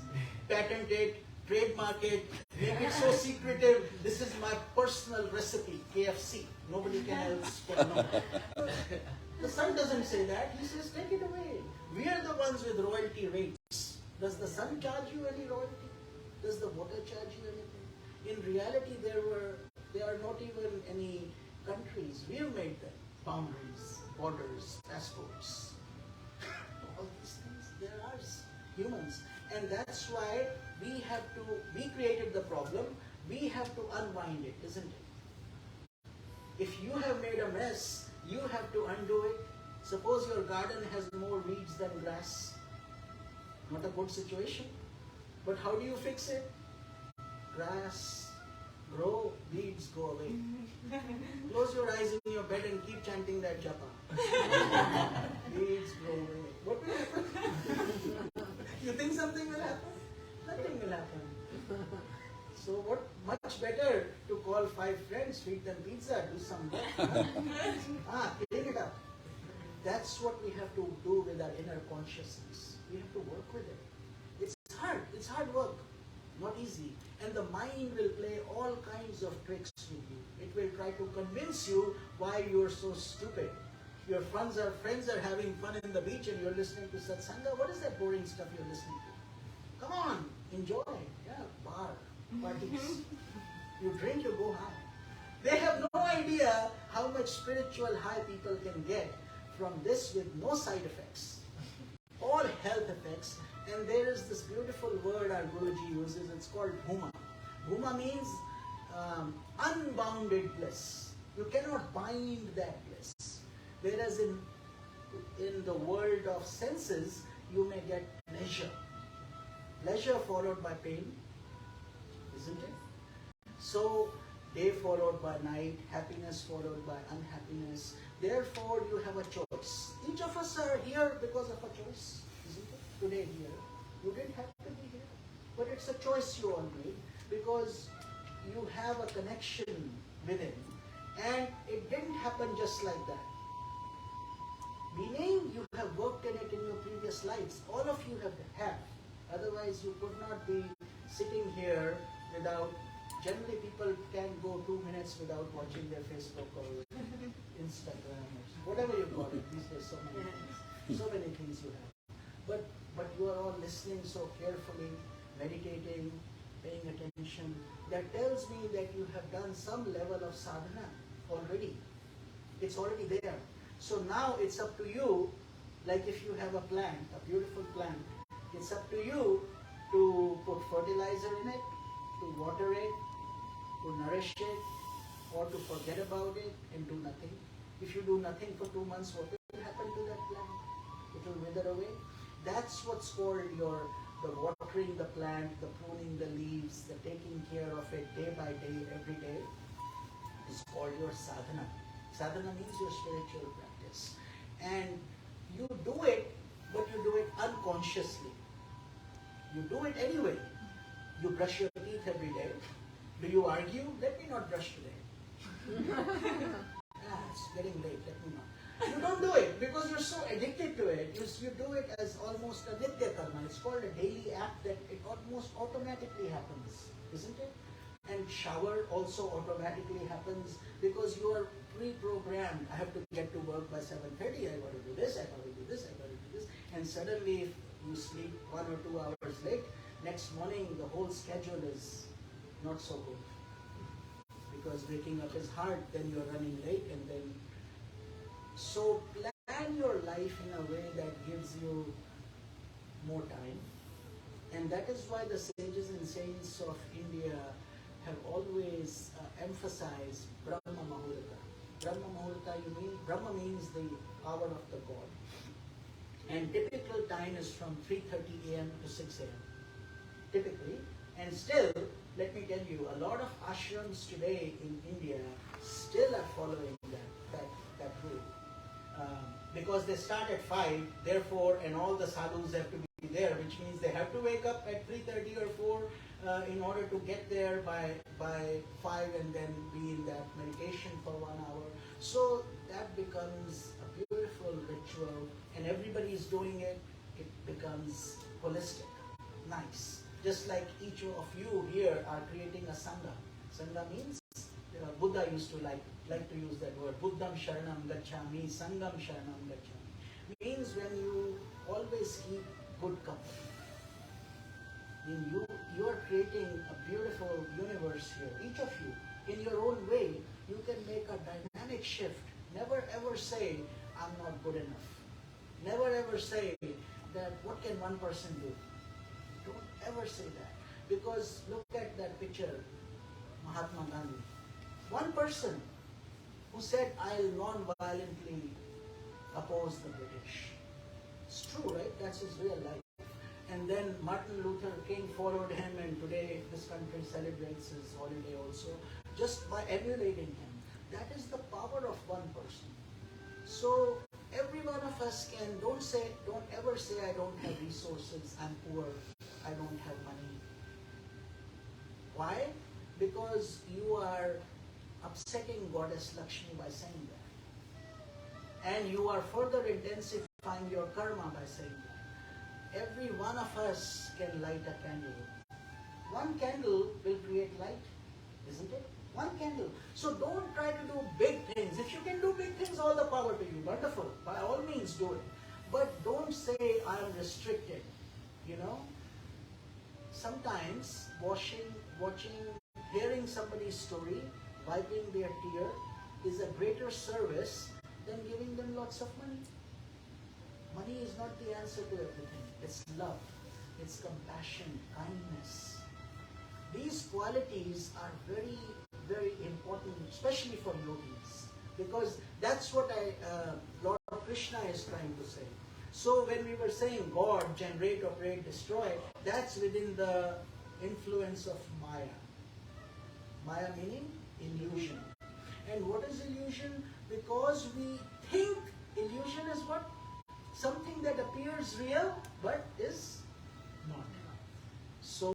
Patent it, trademark it, make it so secretive. This is my personal recipe, KFC. Nobody else can know. The sun doesn't say that. He says, take it away. We are the ones with royalty rates. Does the sun charge you any royalty? Does the water charge you anything? In reality, there are not even any countries. We have made them. Boundaries, borders, passports. All these things, they're ours, humans. And that's why we created the problem. We have to unwind it, isn't it? If you have made a mess, you have to undo it. Suppose your garden has more weeds than grass. Not a good situation. But how do you fix it? Grass grow, weeds go away. Close your eyes in your bed and keep chanting that japa. Weeds grow away. What will happen? You think something will happen? Nothing will happen. So what much better to call 5 friends, feed them pizza, do some work. Clean it up. That's what we have to do with our inner consciousness. We have to work with it. It's hard work, not easy. And the mind will play all kinds of tricks with you. It will try to convince you why you're so stupid. Your friends are having fun in the beach and you're listening to satsanga. What is that boring stuff you're listening to? Come on, enjoy. Yeah, bar, parties. You drink, you go high. They have no idea how much spiritual high people can get from this with no side effects. All all health effects. And there is this beautiful word our Guruji uses, it's called bhuma. Bhuma means unbounded bliss. You cannot bind that bliss. Whereas in the world of senses, you may get pleasure. Pleasure followed by pain, isn't it? So, day followed by night, happiness followed by unhappiness. Therefore, you have a choice. Each of us are here because of a choice, isn't it? Today here. You didn't have to be here. But it's a choice you all made because you have a connection with Him. And it didn't happen just like that. Meaning, you have worked in it in your previous lives. All of you have. Otherwise, you could not be sitting here without. Generally, people can go 2 minutes without watching their Facebook or Instagram or whatever you call it. These days, so many things you have. But you are all listening so carefully, meditating, paying attention. That tells me that you have done some level of sadhana already. It's already there. So now it's up to you, like if you have a plant, a beautiful plant, it's up to you to put fertilizer in it, to water it, to nourish it, or to forget about it and do nothing. If you do nothing for 2 months, what will happen to that plant? It will wither away. That's what's called the watering the plant, the pruning the leaves, the taking care of it day by day, every day. It's called your sadhana. Sadhana means your spiritual practice. And you do it, but you do it unconsciously. You do it anyway. You brush your teeth every day. Do you argue? Let me not brush today. It's getting late, let me not. You don't do it because you're so addicted to it. You do it as almost a nitya karma. It's called a daily act that it almost automatically happens, isn't it? And shower also automatically happens because you are pre-programmed. I have to get to work by 7:30. I got to do this, I got to do this, I got to do this. And suddenly if you sleep 1 or 2 hours late, next morning the whole schedule is not so good. Because waking up is hard, then you're running late and then... So plan your life in a way that gives you more time. And that is why the sages and saints of India have always emphasized Brahma Muhurta. Brahma Muhurta, Brahma means the hour of the God. And typical time is from 3:30 a.m. to 6 a.m. Typically. And still, let me tell you, a lot of ashrams today in India still are following that rule. Because they start at 5, therefore, and all the sadhus have to be there, which means they have to wake up at 3:30 or 4 in order to get there by 5 and then be in that meditation for 1 hour. So that becomes a beautiful ritual, and everybody is doing it. It becomes holistic, nice. Just like each of you here are creating a sangha. Sangha means, Buddha used to like to use that word. Buddham sharanam gacchami, sangham sharanam gacchami. Means when you always keep good company. You are creating a beautiful universe here. Each of you, in your own way, you can make a dynamic shift. Never ever say, I'm not good enough. Never ever say that, what can one person do? Don't ever say that. Because look at that picture, Mahatma Gandhi. One person who said, I'll non-violently oppose the British. It's true, right? That's his real life. And then Martin Luther King followed him, and today this country celebrates his holiday also, just by emulating him. That is the power of one person. So every one of us can, don't ever say, I don't have resources, I'm poor, I don't have money. Why? Because you are upsetting Goddess Lakshmi by saying that. And you are further intensifying your karma by saying that. Every one of us can light a candle. One candle will create light, isn't it? One candle. So don't try to do big things. If you can do big things, all the power to you. Wonderful. By all means do it. But don't say, I am restricted. You know? Sometimes watching, hearing somebody's story, wiping their tear is a greater service than giving them lots of money. Money is not the answer to everything. It's love, it's compassion, kindness. These qualities are very, very important, especially for yogis, because that's what Lord Krishna is trying to say. So when we were saying God, generate, operate, destroy, that's within the influence of Maya. Maya meaning illusion. And what is illusion? Because we think illusion is what? Something that appears real but is not. So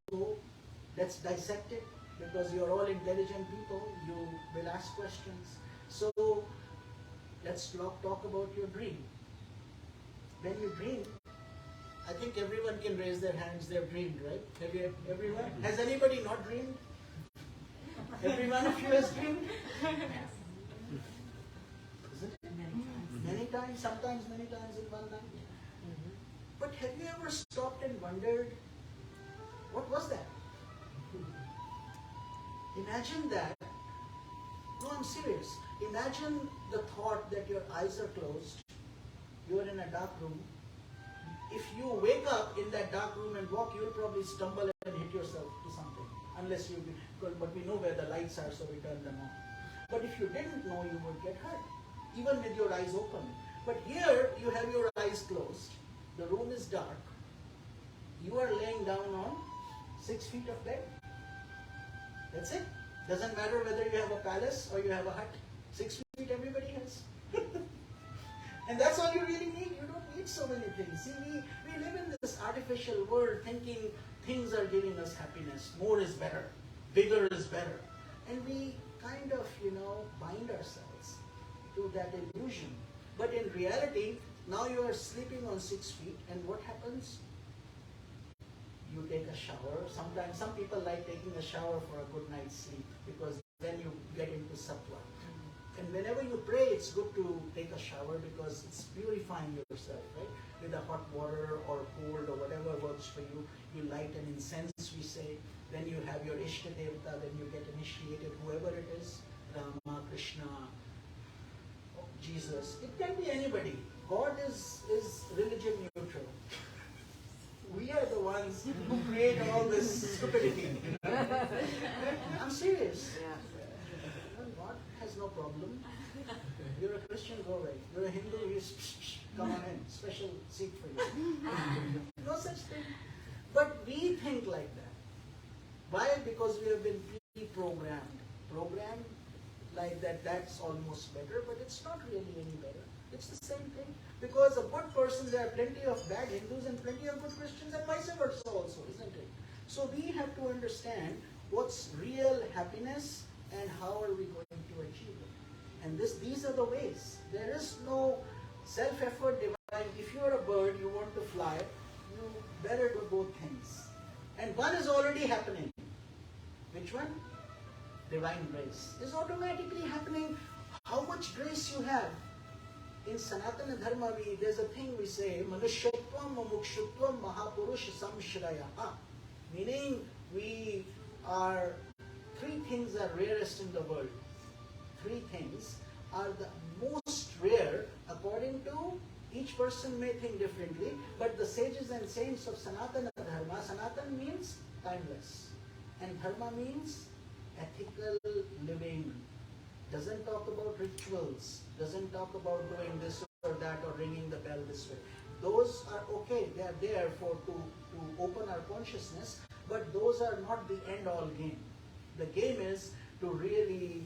let's dissect it, because you're all intelligent people, you will ask questions. So let's talk about your dream. When you dream, I think everyone can raise their hands, they've dreamed, right? Have you, everyone? Has anybody not dreamed? Every one of you has dreamed? Isn't it? Many times, sometimes many times in one night. But have you ever stopped and wondered, what was that? Imagine that. No, I'm serious. Imagine the thought that your eyes are closed, you're in a dark room. If you wake up in that dark room and walk, you'll probably stumble and hit yourself to something. Unless you, but we know where the lights are, so we turn them on. But if you didn't know, you would get hurt, even with your eyes open. But here, you have your eyes closed. The room is dark. You are laying down on 6 feet of bed. That's it. Doesn't matter whether you have a palace or you have a hut. 6 feet everybody has. And that's all you really need. You don't need so many things. See, we live in this artificial world thinking things are giving us happiness. More is better. Bigger is better. And we kind of, bind ourselves to that illusion. But in reality, now you are sleeping on 6 feet, and what happens? You take a shower. Sometimes some people like taking a shower for a good night's sleep, because then you get into sattva. And whenever you pray, it's good to take a shower, because it's purifying yourself, right? With a hot water or cold or whatever works for you. You light an incense, we say. Then you have your Ishta Devata, then you get initiated, whoever it is, Rama, Krishna, Jesus. It can be anybody. God is religion neutral. We are the ones who create all this stupidity. I'm serious. God has no problem. You're a Christian, go away. You're a Hindu, come on in. Special seat for you. No such thing. But we think like that. Why? Because we have been pre-programmed. Programmed like that, that's almost better, but it's not really any better. It's the same thing. Because a good person, there are plenty of bad Hindus and plenty of good Christians, and vice versa also, isn't it? So we have to understand what's real happiness and how are we going to achieve it. And these are the ways. There is no self-effort divine. If you're a bird, you want to fly, you better do both things. And one is already happening. Which one? Divine grace is automatically happening. How much grace you have. In Sanatana Dharma, there's a thing we say, Manushyatvam, Mumukshutvam, Mahapurush Samshrayaha. Meaning, three things are rarest in the world. Three things are the most rare according to each person may think differently, but the sages and saints of Sanatana Dharma, Sanatan means timeless, and Dharma means ethical living. Doesn't talk about rituals, doesn't talk about doing this or that or ringing the bell this way. Those are okay, they are there to open our consciousness, but those are not the end-all game. The game is to really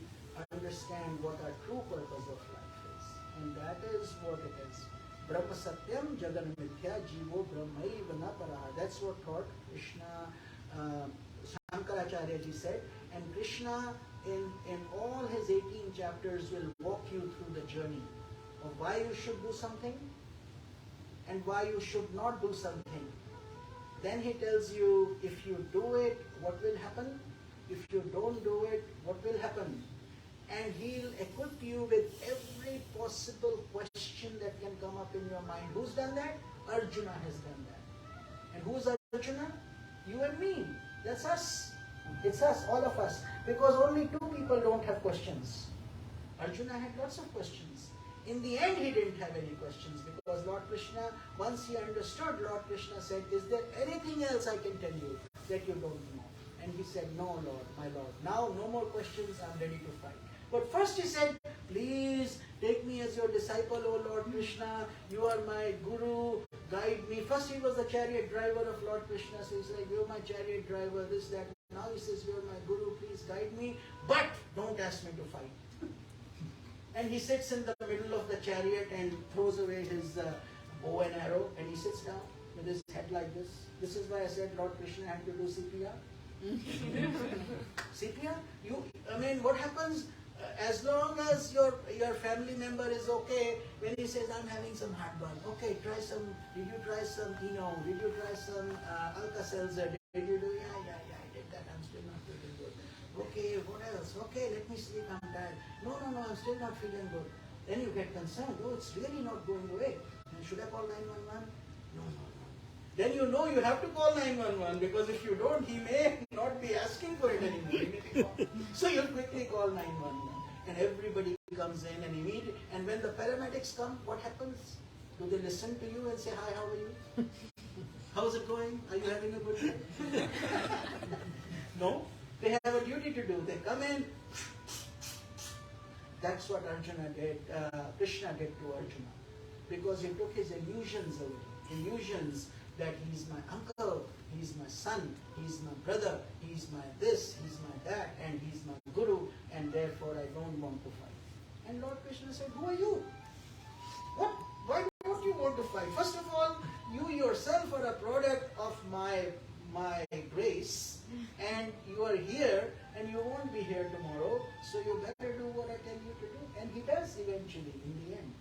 understand what our true purpose of life is. And that is what it is. Brahma Satyam Jagan Mithya Jivo Brahmaiva Na Paraha. That's what taught Krishna, Shankaracharya ji said. And Krishna in all his 18 chapters will walk you through the journey of why you should do something and why you should not do something. Then he tells you, if you do it, what will happen? If you don't do it, what will happen? And he'll equip you with every possible question that can come up in your mind. Who's done that? Arjuna has done that. And who's Arjuna? You and me. That's us. It's us, all of us. Because only two people don't have questions. Arjuna had lots of questions. In the end, he didn't have any questions because Lord Krishna, once he understood, Lord Krishna said, is there anything else I can tell you that you don't know? And he said, no, Lord, my Lord. Now, no more questions, I'm ready to fight. But first he said, please take me as your disciple, O Lord Krishna. You are my guru, guide me. First he was the chariot driver of Lord Krishna. So he's like, you're my chariot driver, this, that. Now he says, you're my guru, please guide me. But don't ask me to fight. And he sits in the middle of the chariot and throws away his bow and arrow. And he sits down with his head like this. This is why I said Lord Krishna had to do CPR. CPR? What happens? As long as your family member is okay, when he says, I'm having some heartburn, okay, did you try some Eno, did you try some Alka-Seltzer, did you do, yeah, I did that, I'm still not feeling good. Okay, what else? Okay, let me sleep, I'm tired. No, I'm still not feeling good. Then you get concerned, it's really not going away. Should I call 911? No. Then you know you have to call 911 because if you don't, he may not be asking for it anymore. So you'll quickly call 911. And everybody comes in and immediately, and when the paramedics come, what happens? Do they listen to you and say, hi, how are you? How's it going? Are you having a good day? No, they have a duty to do. They come in. That's what Arjuna did, Krishna did to Arjuna. Because he took his illusions away. Illusions that he's my uncle, he's my son, he's my brother, he's my this, he's my that, and he's my guru, and therefore I don't want to fight. And Lord Krishna said, who are you? What? Why don't you want to fight? First of all, you yourself are a product of my grace, and you are here, and you won't be here tomorrow, so you better do what I tell you to do. And he does eventually, in the end.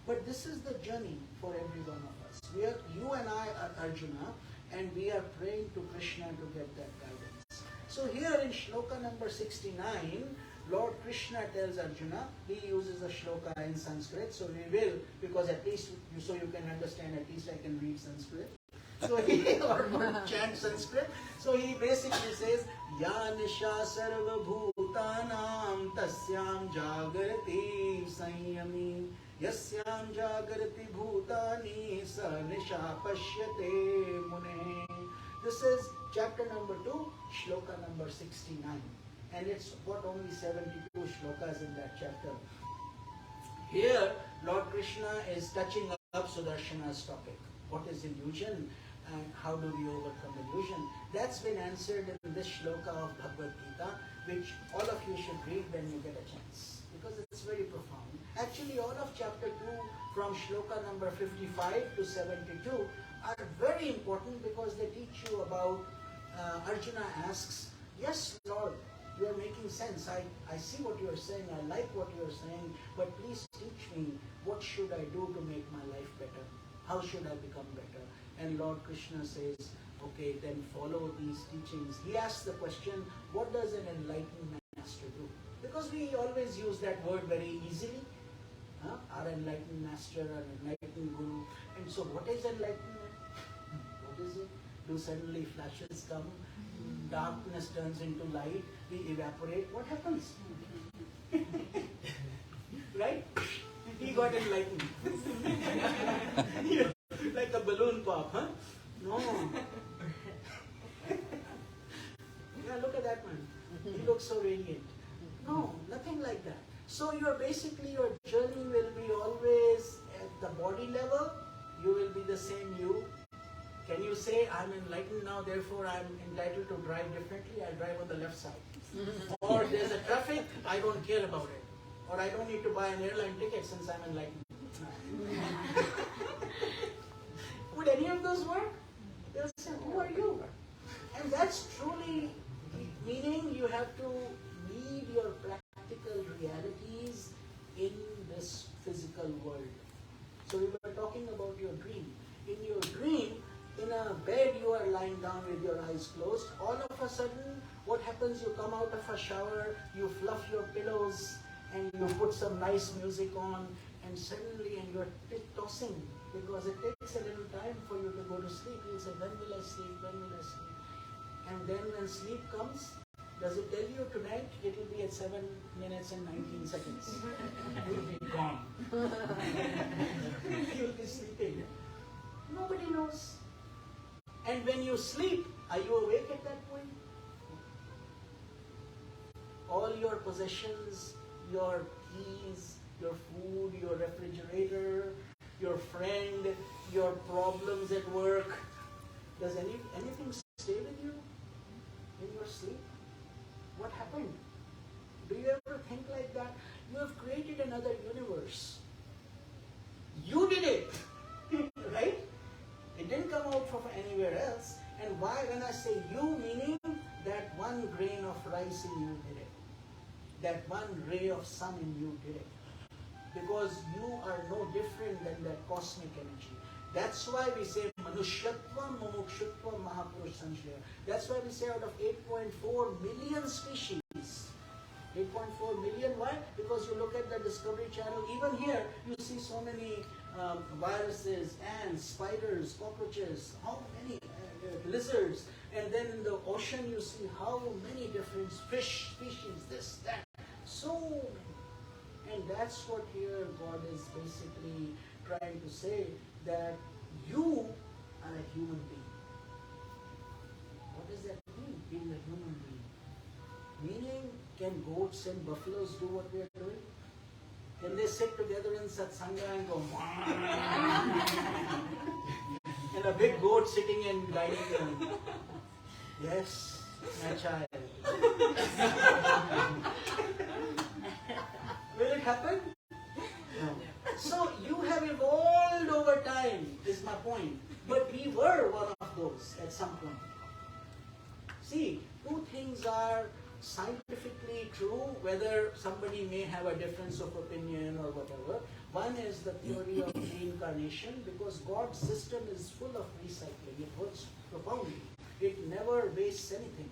But this is the journey for every one of us. You and I are Arjuna, and we are praying to Krishna to get that guidance. So here in shloka number 69, Lord Krishna tells Arjuna, he uses a shloka in Sanskrit, so we will, because at least, so you can understand, at least I can read Sanskrit. So or chant Sanskrit. So he basically says, Ya nisha sarva bhutanam tasyam jagrati sanyami yasyam jagrati bhutani sa nisha pashyate mune. This is chapter number 2, shloka number 69. And it's got only 72 shlokas in that chapter. Here, Lord Krishna is touching up Sudarshana's topic. What is illusion and how do we overcome illusion? That's been answered in this shloka of Bhagavad Gita, which all of you should read when you get a chance, because it's very profound. Actually, all of chapter 2 from shloka number 55 to 72 are very important because they teach you about, Arjuna asks, yes Lord, you are making sense. I see what you are saying, I like what you are saying, but please teach me, what should I do to make my life better? How should I become better? And Lord Krishna says, okay, then follow these teachings. He asks the question, what does an enlightened master do? Because we always use that word very easily. Our enlightened master, our enlightened guru. And so what is enlightenment? What is it? Do suddenly flashes come? Darkness turns into light? We evaporate? What happens? Right? He got enlightened. Like a balloon pop, huh? No. Yeah, look at that man. He looks so radiant. No, nothing like that. So your journey will be always at the body level. You will be the same you. Can you say, I'm enlightened now, therefore I'm entitled to drive differently? I drive on the left side. Or there's a traffic, I don't care about it. Or I don't need to buy an airline ticket since I'm enlightened. Would any of those work? They'll say, who are you? And that's truly meaning you have to lead your practical realities in this physical world. So we were talking about your dream. In your dream, in a bed you are lying down with your eyes closed. All of a sudden, what happens? You come out of a shower, you fluff your pillows, and you put some nice music on, and suddenly, and you're tossing, because it takes a little time for you to go to sleep. You say, when will I sleep? When will I sleep? And then when sleep comes, does it tell you tonight it will be at at 7 minutes and 19 seconds. You'll be gone. You'll be sleeping. Nobody knows. And when you sleep, are you awake at that point? All your possessions, your keys, your food, your refrigerator, your friend, your problems at work, does anything stay with you in your sleep? What happened? Do you ever think like that? You have created another universe. You did it, right? It didn't come out from anywhere else. And why, when I say you, meaning that one grain of rice in you did it. That one ray of sun in you did it. Because you are no different than that cosmic energy. That's why we say Manushyatvam Mumukshutvam Mahapurush Sanshaya. That's why we say out of 8.4 million species. 8.4 million, why? Because you look at the Discovery Channel, even here you see so many viruses, ants, spiders, cockroaches, how many lizards, and then in the ocean you see how many different fish species, this, that, so many. And that's what here God is basically trying to say, that you are a human being. What does that mean, being a human being? Meaning, can goats and buffaloes do what we are doing? Can they sit together in satsanga and go, and a big goat sitting in dining room? Yes, my child. Will it happen? No. So you have evolved over time, is my point. But we were one of those at some point. See, two things are scientifically true, whether somebody may have a difference of opinion or whatever. One is the theory of reincarnation, because God's system is full of recycling. It works profoundly. It never wastes anything.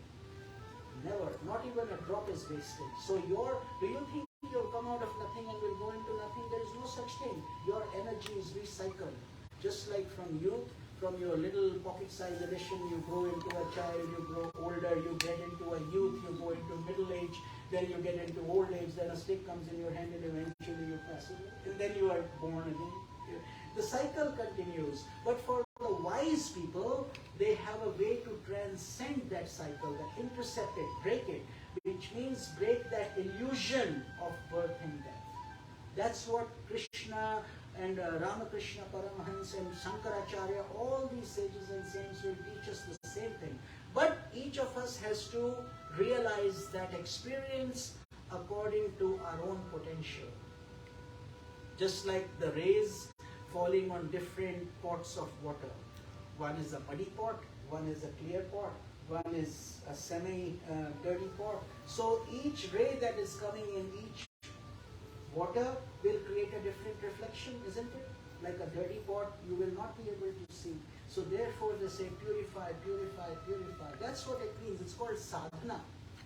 Never. Not even a drop is wasted. So do you think you'll come out of nothing and will go into nothing? There is no such thing. Your energy is recycled. Just like from youth, from your little pocket-sized edition, you grow into a child, you grow older, you get into a youth, you go into middle age, then you get into old age, then a stick comes in your hand and eventually you pass away. And then you are born again. The cycle continues. But for the wise people, they have a way to transcend that cycle, that intercept it, break it, which means break that illusion of birth and death. That's what Krishna and Ramakrishna Paramahansa and Shankaracharya, all these sages and saints will teach us the same thing. But each of us has to realize that experience according to our own potential. Just like the rays falling on different pots of water. One is a muddy pot, one is a clear pot, one is a semi-dirty pot. So each ray that is coming in each water will create a different reflection, isn't it? Like a dirty pot, you will not be able to see. So therefore they say purify, purify, purify. That's what it means. It's called sadhana.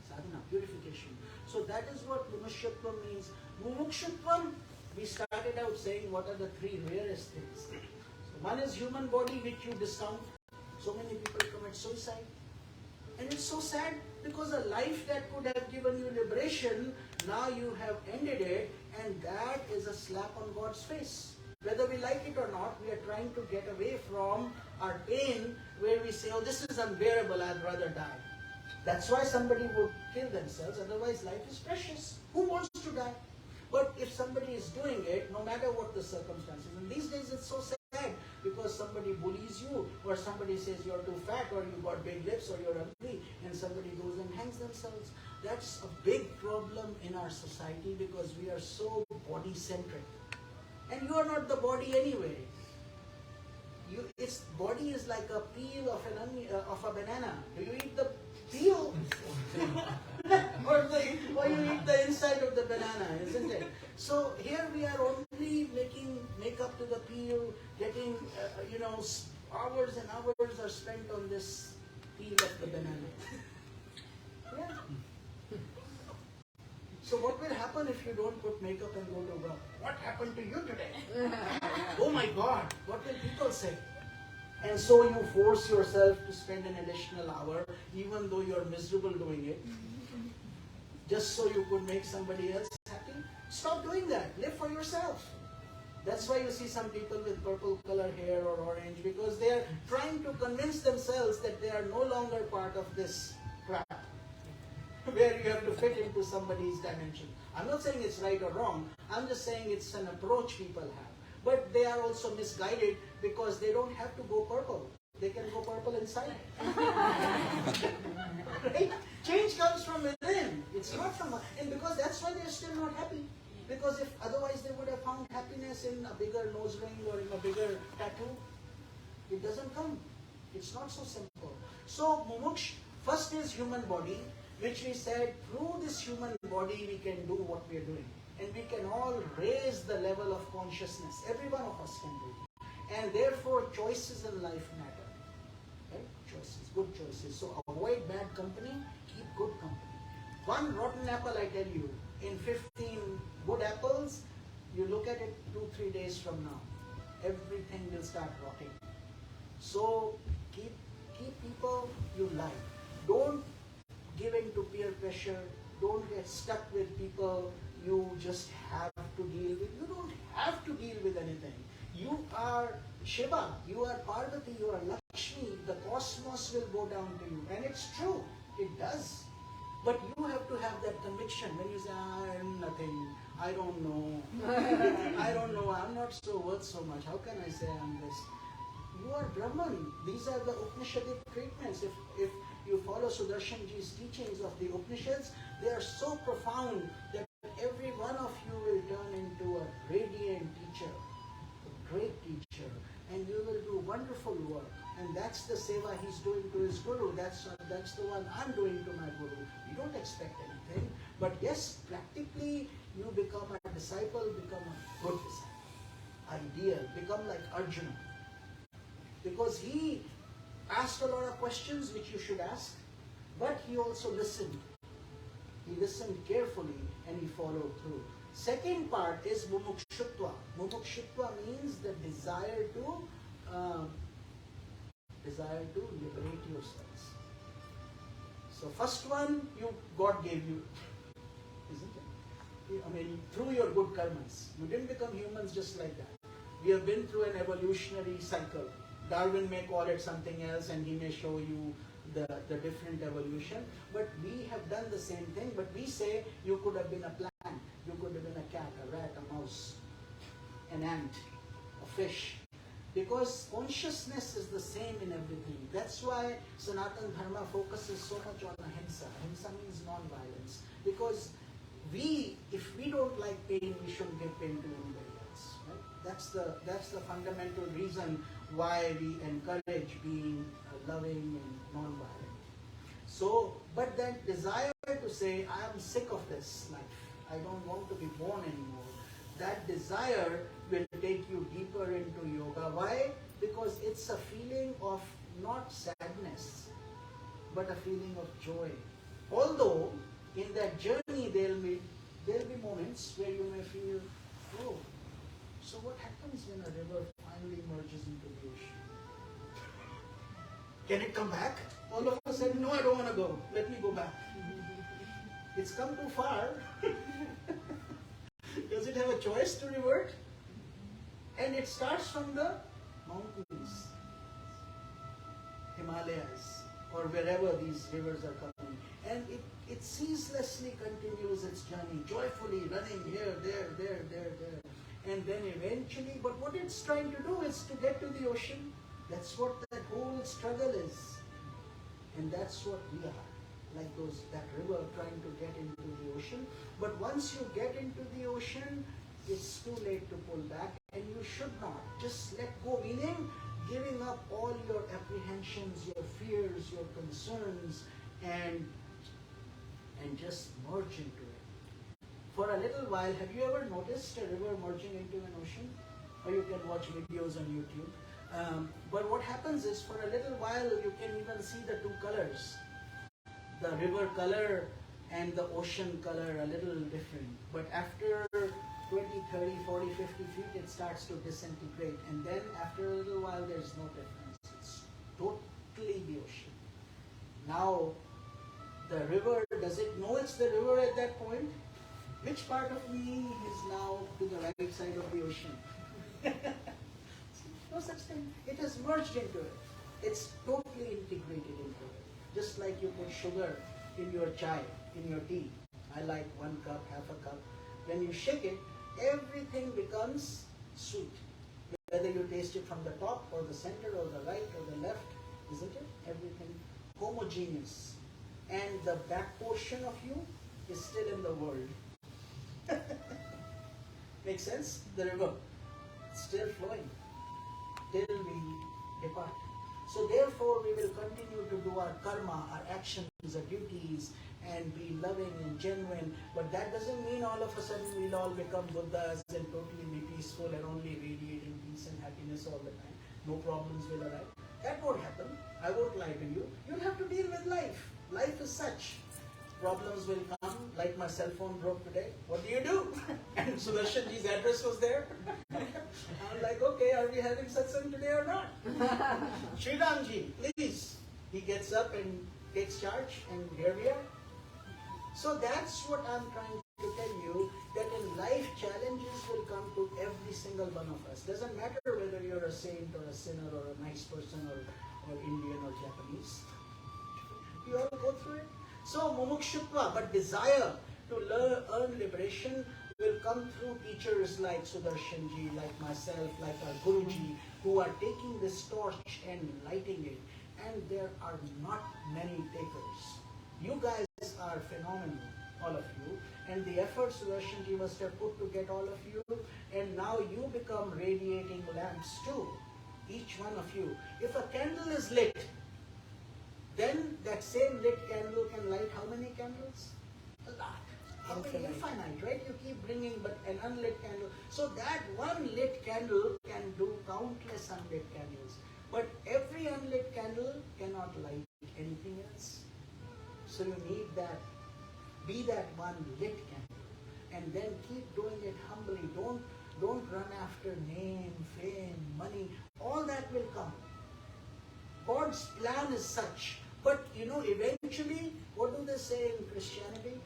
Sadhana, purification. So that is what Mumukshutvam means. Mumukshutvam, we started out saying what are the three rarest things. So one is human body, which you discount. So many people commit suicide. And it's so sad, because a life that could have given you liberation, now you have ended it, and that is a slap on God's face. Whether we like it or not, we are trying to get away from our pain, where we say, oh, this is unbearable, I'd rather die. That's why somebody would kill themselves, otherwise life is precious. Who wants to die? But if somebody is doing it, no matter what the circumstances, and these days it's so sad, because somebody bullies you, or somebody says you're too fat, or you got big lips, or you're ugly, and somebody goes and hangs themselves. That's a big problem in our society, because we are so body-centric. And you are not the body anyway. Its body is like a peel of a banana. Do you eat the peel? or you eat the inside of the banana, isn't it? So here we are only making makeup to the peel, getting, hours and hours are spent on this peel of the banana. Yeah. So what will happen if you don't put makeup and go to work? What happened to you today? Oh my God, what will people say? And so you force yourself to spend an additional hour, even though you're miserable doing it. just so you could make somebody else happy. Stop doing that. Live for yourself. That's why you see some people with purple color hair or orange, because they are trying to convince themselves that they are no longer part of this crap where you have to fit into somebody's dimension. I'm not saying it's right or wrong. I'm just saying it's an approach people have. But they are also misguided because they don't have to go purple. They can go purple inside. Right? Change comes from within. It's not from... And because that's why they're still not happy. Because if otherwise they would have found happiness in a bigger nose ring or in a bigger tattoo. It doesn't come. It's not so simple. So mumuksh, first is human body, which we said through this human body we can do what we are doing. And we can all raise the level of consciousness. Every one of us can do it. And therefore choices in life matter. Right? Choices, good choices. So avoid bad company, keep good company. One rotten apple, I tell you, in 15 good apples, you look at it 2-3 days from now, everything will start rotting. So keep people you like. Don't give in to peer pressure. Don't get stuck with people you just have to deal with. You don't have to deal with anything. You are Shiva, you are Parvati, you are Lakshmi. The cosmos will go down to you. And it's true, it does. But you have to have that conviction. When you say, I'm nothing, I don't know, I don't know, I'm not so worth so much, how can I say I'm this? You are Brahman. These are the Upanishadic treatments. If you follow Sudarshanji's teachings of the Upanishads, they are so profound that every one of you will turn into a radiant teacher, a great teacher, and you will do wonderful work. And that's the seva he's doing to his guru. That's the one I'm doing to my guru. We don't expect anything. But yes, practically, you become a disciple, become a good disciple. Ideal. Become like Arjuna. Because he asked a lot of questions which you should ask, but he also listened. He listened carefully and he followed through. Second part is mumukshutva. Mumukshutva means the desire to liberate yourselves. So first one, God gave you, isn't it? I mean, through your good karmas. You didn't become humans just like that. We have been through an evolutionary cycle. Darwin may call it something else and he may show you the different evolution. But we have done the same thing. But we say you could have been a plant, you could have been a cat, a rat, a mouse, an ant, a fish. Because consciousness is the same in everything. That's why Sanatana Dharma focuses so much on ahimsa. Ahimsa means non-violence. Because if we don't like pain, we shouldn't give pain to anybody else. Right? That's the fundamental reason why we encourage being loving and non-violent. So, but that desire to say, I am sick of this life, I don't want to be born anymore, that desire will take you deeper into yoga. Why? Because it's a feeling of not sadness, but a feeling of joy. Although, in that journey there'll be moments where you may feel, oh, so what happens when a river finally merges into the ocean? Can it come back? All of a sudden, no, I don't want to go. Let me go back. It's come too far. Does it have a choice to revert? And it starts from the mountains, Himalayas, or wherever these rivers are coming. And it ceaselessly continues its journey, joyfully running here, there. And then eventually, but what it's trying to do is to get to the ocean. That's what that whole struggle is. And that's what we are. Like that river trying to get into the ocean. But once you get into the ocean, it's too late to pull back. And you should not. Just let go. Meaning, giving up all your apprehensions, your fears, your concerns, and just merge into it. For a little while, have you ever noticed a river merging into an ocean? Or you can watch videos on YouTube. But what happens is, for a little while, you can even see the two colors. The river color and the ocean color are a little different. But after 20, 30, 40, 50 feet, it starts to disintegrate. And then after a little while, there's no difference. It's totally the ocean. Now, The river, does it know it's the river at that point? Which part of me is now to the right side of the ocean? No such thing. It has merged into it. It's totally integrated into it. Just like you put sugar in your chai, in your tea. I like 1 cup, half a cup. When you shake it, everything becomes sweet. Whether you taste it from the top or the center or the right or the left, isn't it? Everything homogeneous. And the back portion of you is still in the world. Makes sense? The river still flowing till we depart. So therefore we will continue to do our karma, our actions, our duties, and be loving and genuine. But that doesn't mean all of a sudden we'll all become Buddhas and totally be peaceful and only radiating peace and happiness all the time. No problems will arise. That won't happen. I won't lie to you. You'll have to deal with life. Life is such. Problems will come, like my cell phone broke today. What do? And Sudarshanji's address was there. I'm like, okay, are we having satsang today or not? Sriramji, please. He gets up and takes charge, and here we are. So that's what I'm trying to tell you, that in life challenges will come to every single one of us. Doesn't matter whether you're a saint or a sinner or a nice person or Indian or Japanese. We all go through it. So mumukshutva, but desire to earn liberation will come through teachers like Sudarshanji, like myself, like our Guruji, who are taking this torch and lighting it. And there are not many takers. You guys are phenomenal, all of you. And the efforts Sudarshanji must have put to get all of you. And now you become radiating lamps too, each one of you. If a candle is lit, then that same lit candle can light how many candles? A lot. How many? Infinite, right? You keep bringing but an unlit candle. So that one lit candle can do countless unlit candles. But every unlit candle cannot light anything else. So you need that. Be that one lit candle. And then keep doing it humbly. Don't run after name, fame, money. All that will come. God's plan is such. But eventually, what do they say in Christianity?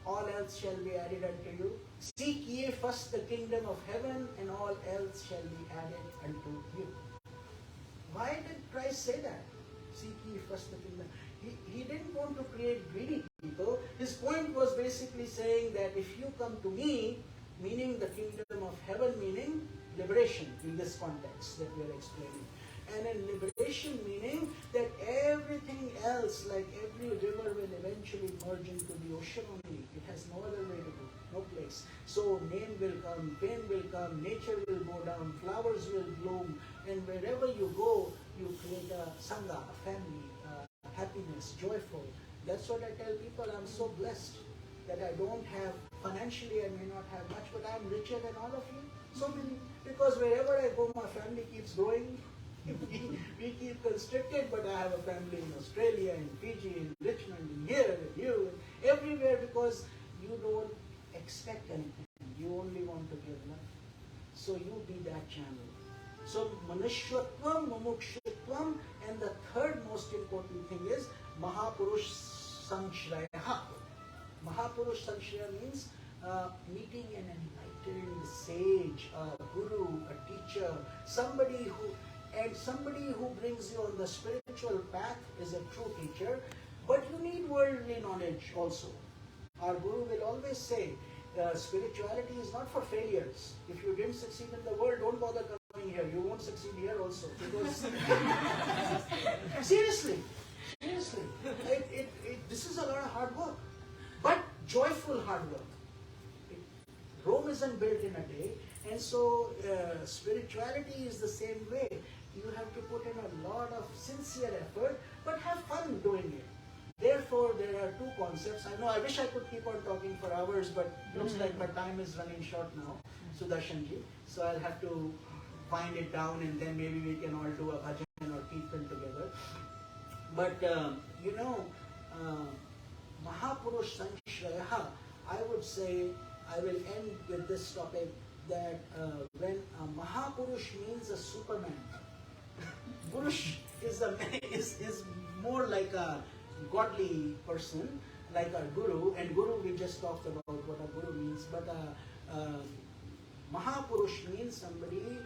All else shall be added unto you. Seek ye first the kingdom of heaven, and all else shall be added unto you. Why did Christ say that? Seek ye first the kingdom. He didn't want to create greedy people. His point was basically saying that if you come to me, meaning the kingdom of heaven, meaning liberation in this context that we are explaining. And in liberation meaning that everything else, like every river, will eventually merge into the ocean only. It has no other way to go, no place. So name will come, pain will come, nature will go down, flowers will bloom, and wherever you go, you create a sangha, a family, happiness, joyful. That's what I tell people. I'm so blessed that I don't have, financially I may not have much, but I'm richer than all of you. So many, because wherever I go, my family keeps growing. We keep constricted, but I have a family in Australia, in Fiji, in Richmond, in here, in you, everywhere, because you don't expect anything. You only want to give love. So you be that channel. So manushvatvam, mumukshutvam, and the third most important thing is Mahapurush Sangshraya. Mahapurush Sangshraya means meeting an enlightened sage, a guru, a teacher, somebody who brings you on the spiritual path is a true teacher. But you need worldly knowledge also. Our guru will always say, spirituality is not for failures. If you didn't succeed in the world, don't bother coming here. You won't succeed here also. Because seriously, this is a lot of hard work, but joyful hard work. Rome isn't built in a day, and so spirituality is the same way. You have to put in a lot of sincere effort, but have fun doing it. Therefore, there are two concepts. I know I wish I could keep on talking for hours, but looks like my time is running short now, Sudarshanji. So I'll have to wind it down, and then maybe we can all do a bhajan or kirtan together. But Mahapurush Sangshraya, I would say, I will end with this topic, that when a Mahapurush means a Superman, Purush is more like a godly person like our Guru, and Guru we just talked about what a Guru means, but Mahapurush means somebody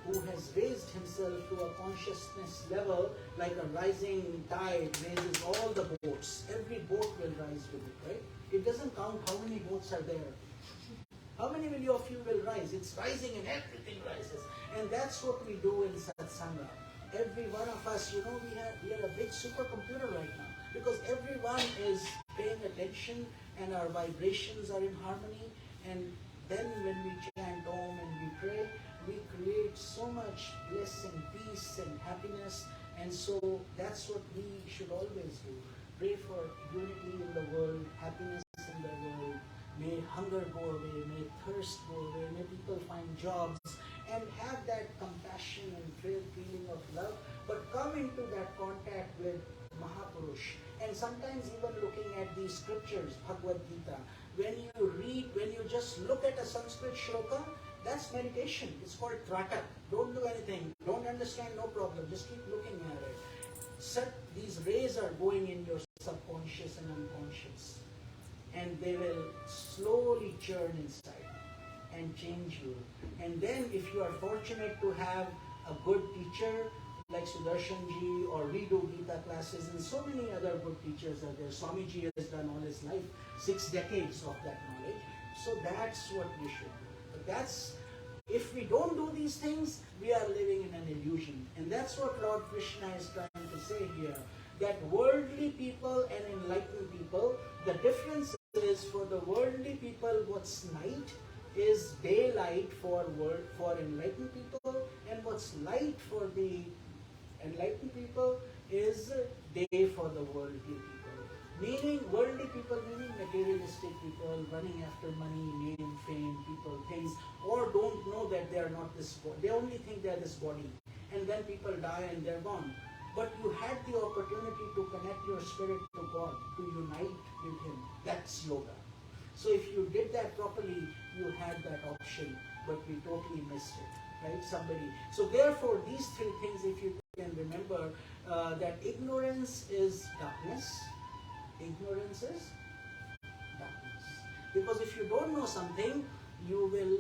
who has raised himself to a consciousness level, like a rising tide raises all the boats. Every boat will rise with it, right? It doesn't count how many boats are there. How many of you will rise? It's rising and everything rises. And that's what we do in Satsanga. Every one of us, we are a big supercomputer right now. Because everyone is paying attention and our vibrations are in harmony. And then when we chant Om and we pray, we create so much bliss and peace and happiness. And so that's what we should always do. Pray for unity in the world, happiness in the world. May hunger go away, may thirst go away, may people find jobs, and have that compassion and feeling of love, but come into that contact with Mahapurush. And sometimes even looking at these scriptures, Bhagavad Gita, when you just look at a Sanskrit shloka, that's meditation. It's called Tratak. Don't do anything, don't understand, no problem, just keep looking at it. These rays are going in your subconscious and unconscious, and they will slowly churn inside and change you. And then if you are fortunate to have a good teacher like Sudarshanji, or we do Gita classes, and so many other good teachers are there. Swamiji has done all his life, 6 decades of that knowledge. So that's what we should do. But if we don't do these things, we are living in an illusion. And that's what Lord Krishna is trying to say here, that worldly people and enlightened people, the difference is, for the worldly people, what's night is daylight for enlightened people, and what's light for the enlightened people is day for the worldly people. Meaning, worldly people meaning materialistic people, running after money, name, fame, people, things, or don't know that they are not this body. They only think they are this body. And then people die and they're gone. But you had the opportunity to connect your spirit to God, to unite with Him. That's yoga. So if you did that properly, you had that option, but we totally missed it, right? So therefore, these 3 things, if you can remember, that ignorance is darkness. Ignorance is darkness. Because if you don't know something, you will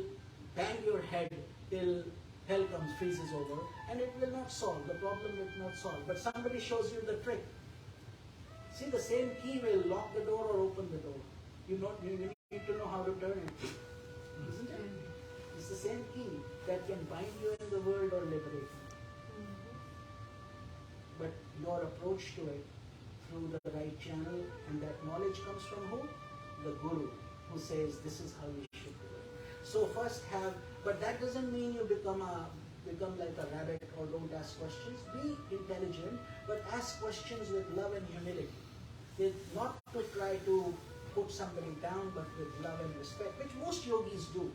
bang your head till hell comes, freezes over, and it will not solve. The problem will not solve. But somebody shows you the trick. See, the same key will lock the door or open the door. You need to know how to turn it. Isn't it? It's the same key that can bind you in the world or liberate you. But your approach to it through the right channel, and that knowledge comes from who? The Guru, who says this is how you should do it. So first but that doesn't mean you become like a rabbit or don't ask questions. Be intelligent, but ask questions with love and humility. Not to try to put somebody down, but with love and respect, which most yogis do.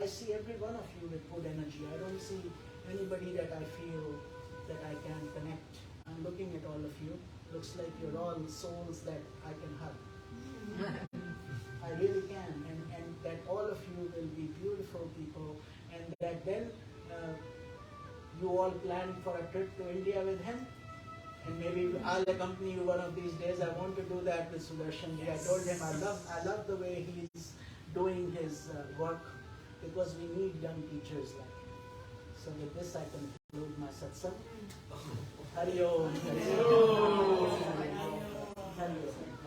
I see every one of you with good energy. I don't see anybody that I feel that I can connect. I'm looking at all of you. Looks like you're all souls that I can hug. I really can. And that all of you will be beautiful people. And that then you all plan for a trip to India with him. And maybe I'll accompany you one of these days. I want to do that with Sudarshanji. Yes. I told him I love the way he's doing his work, because we need young teachers like him. So with this I conclude my satsang. Hari Om. Hari Om. Hari Om.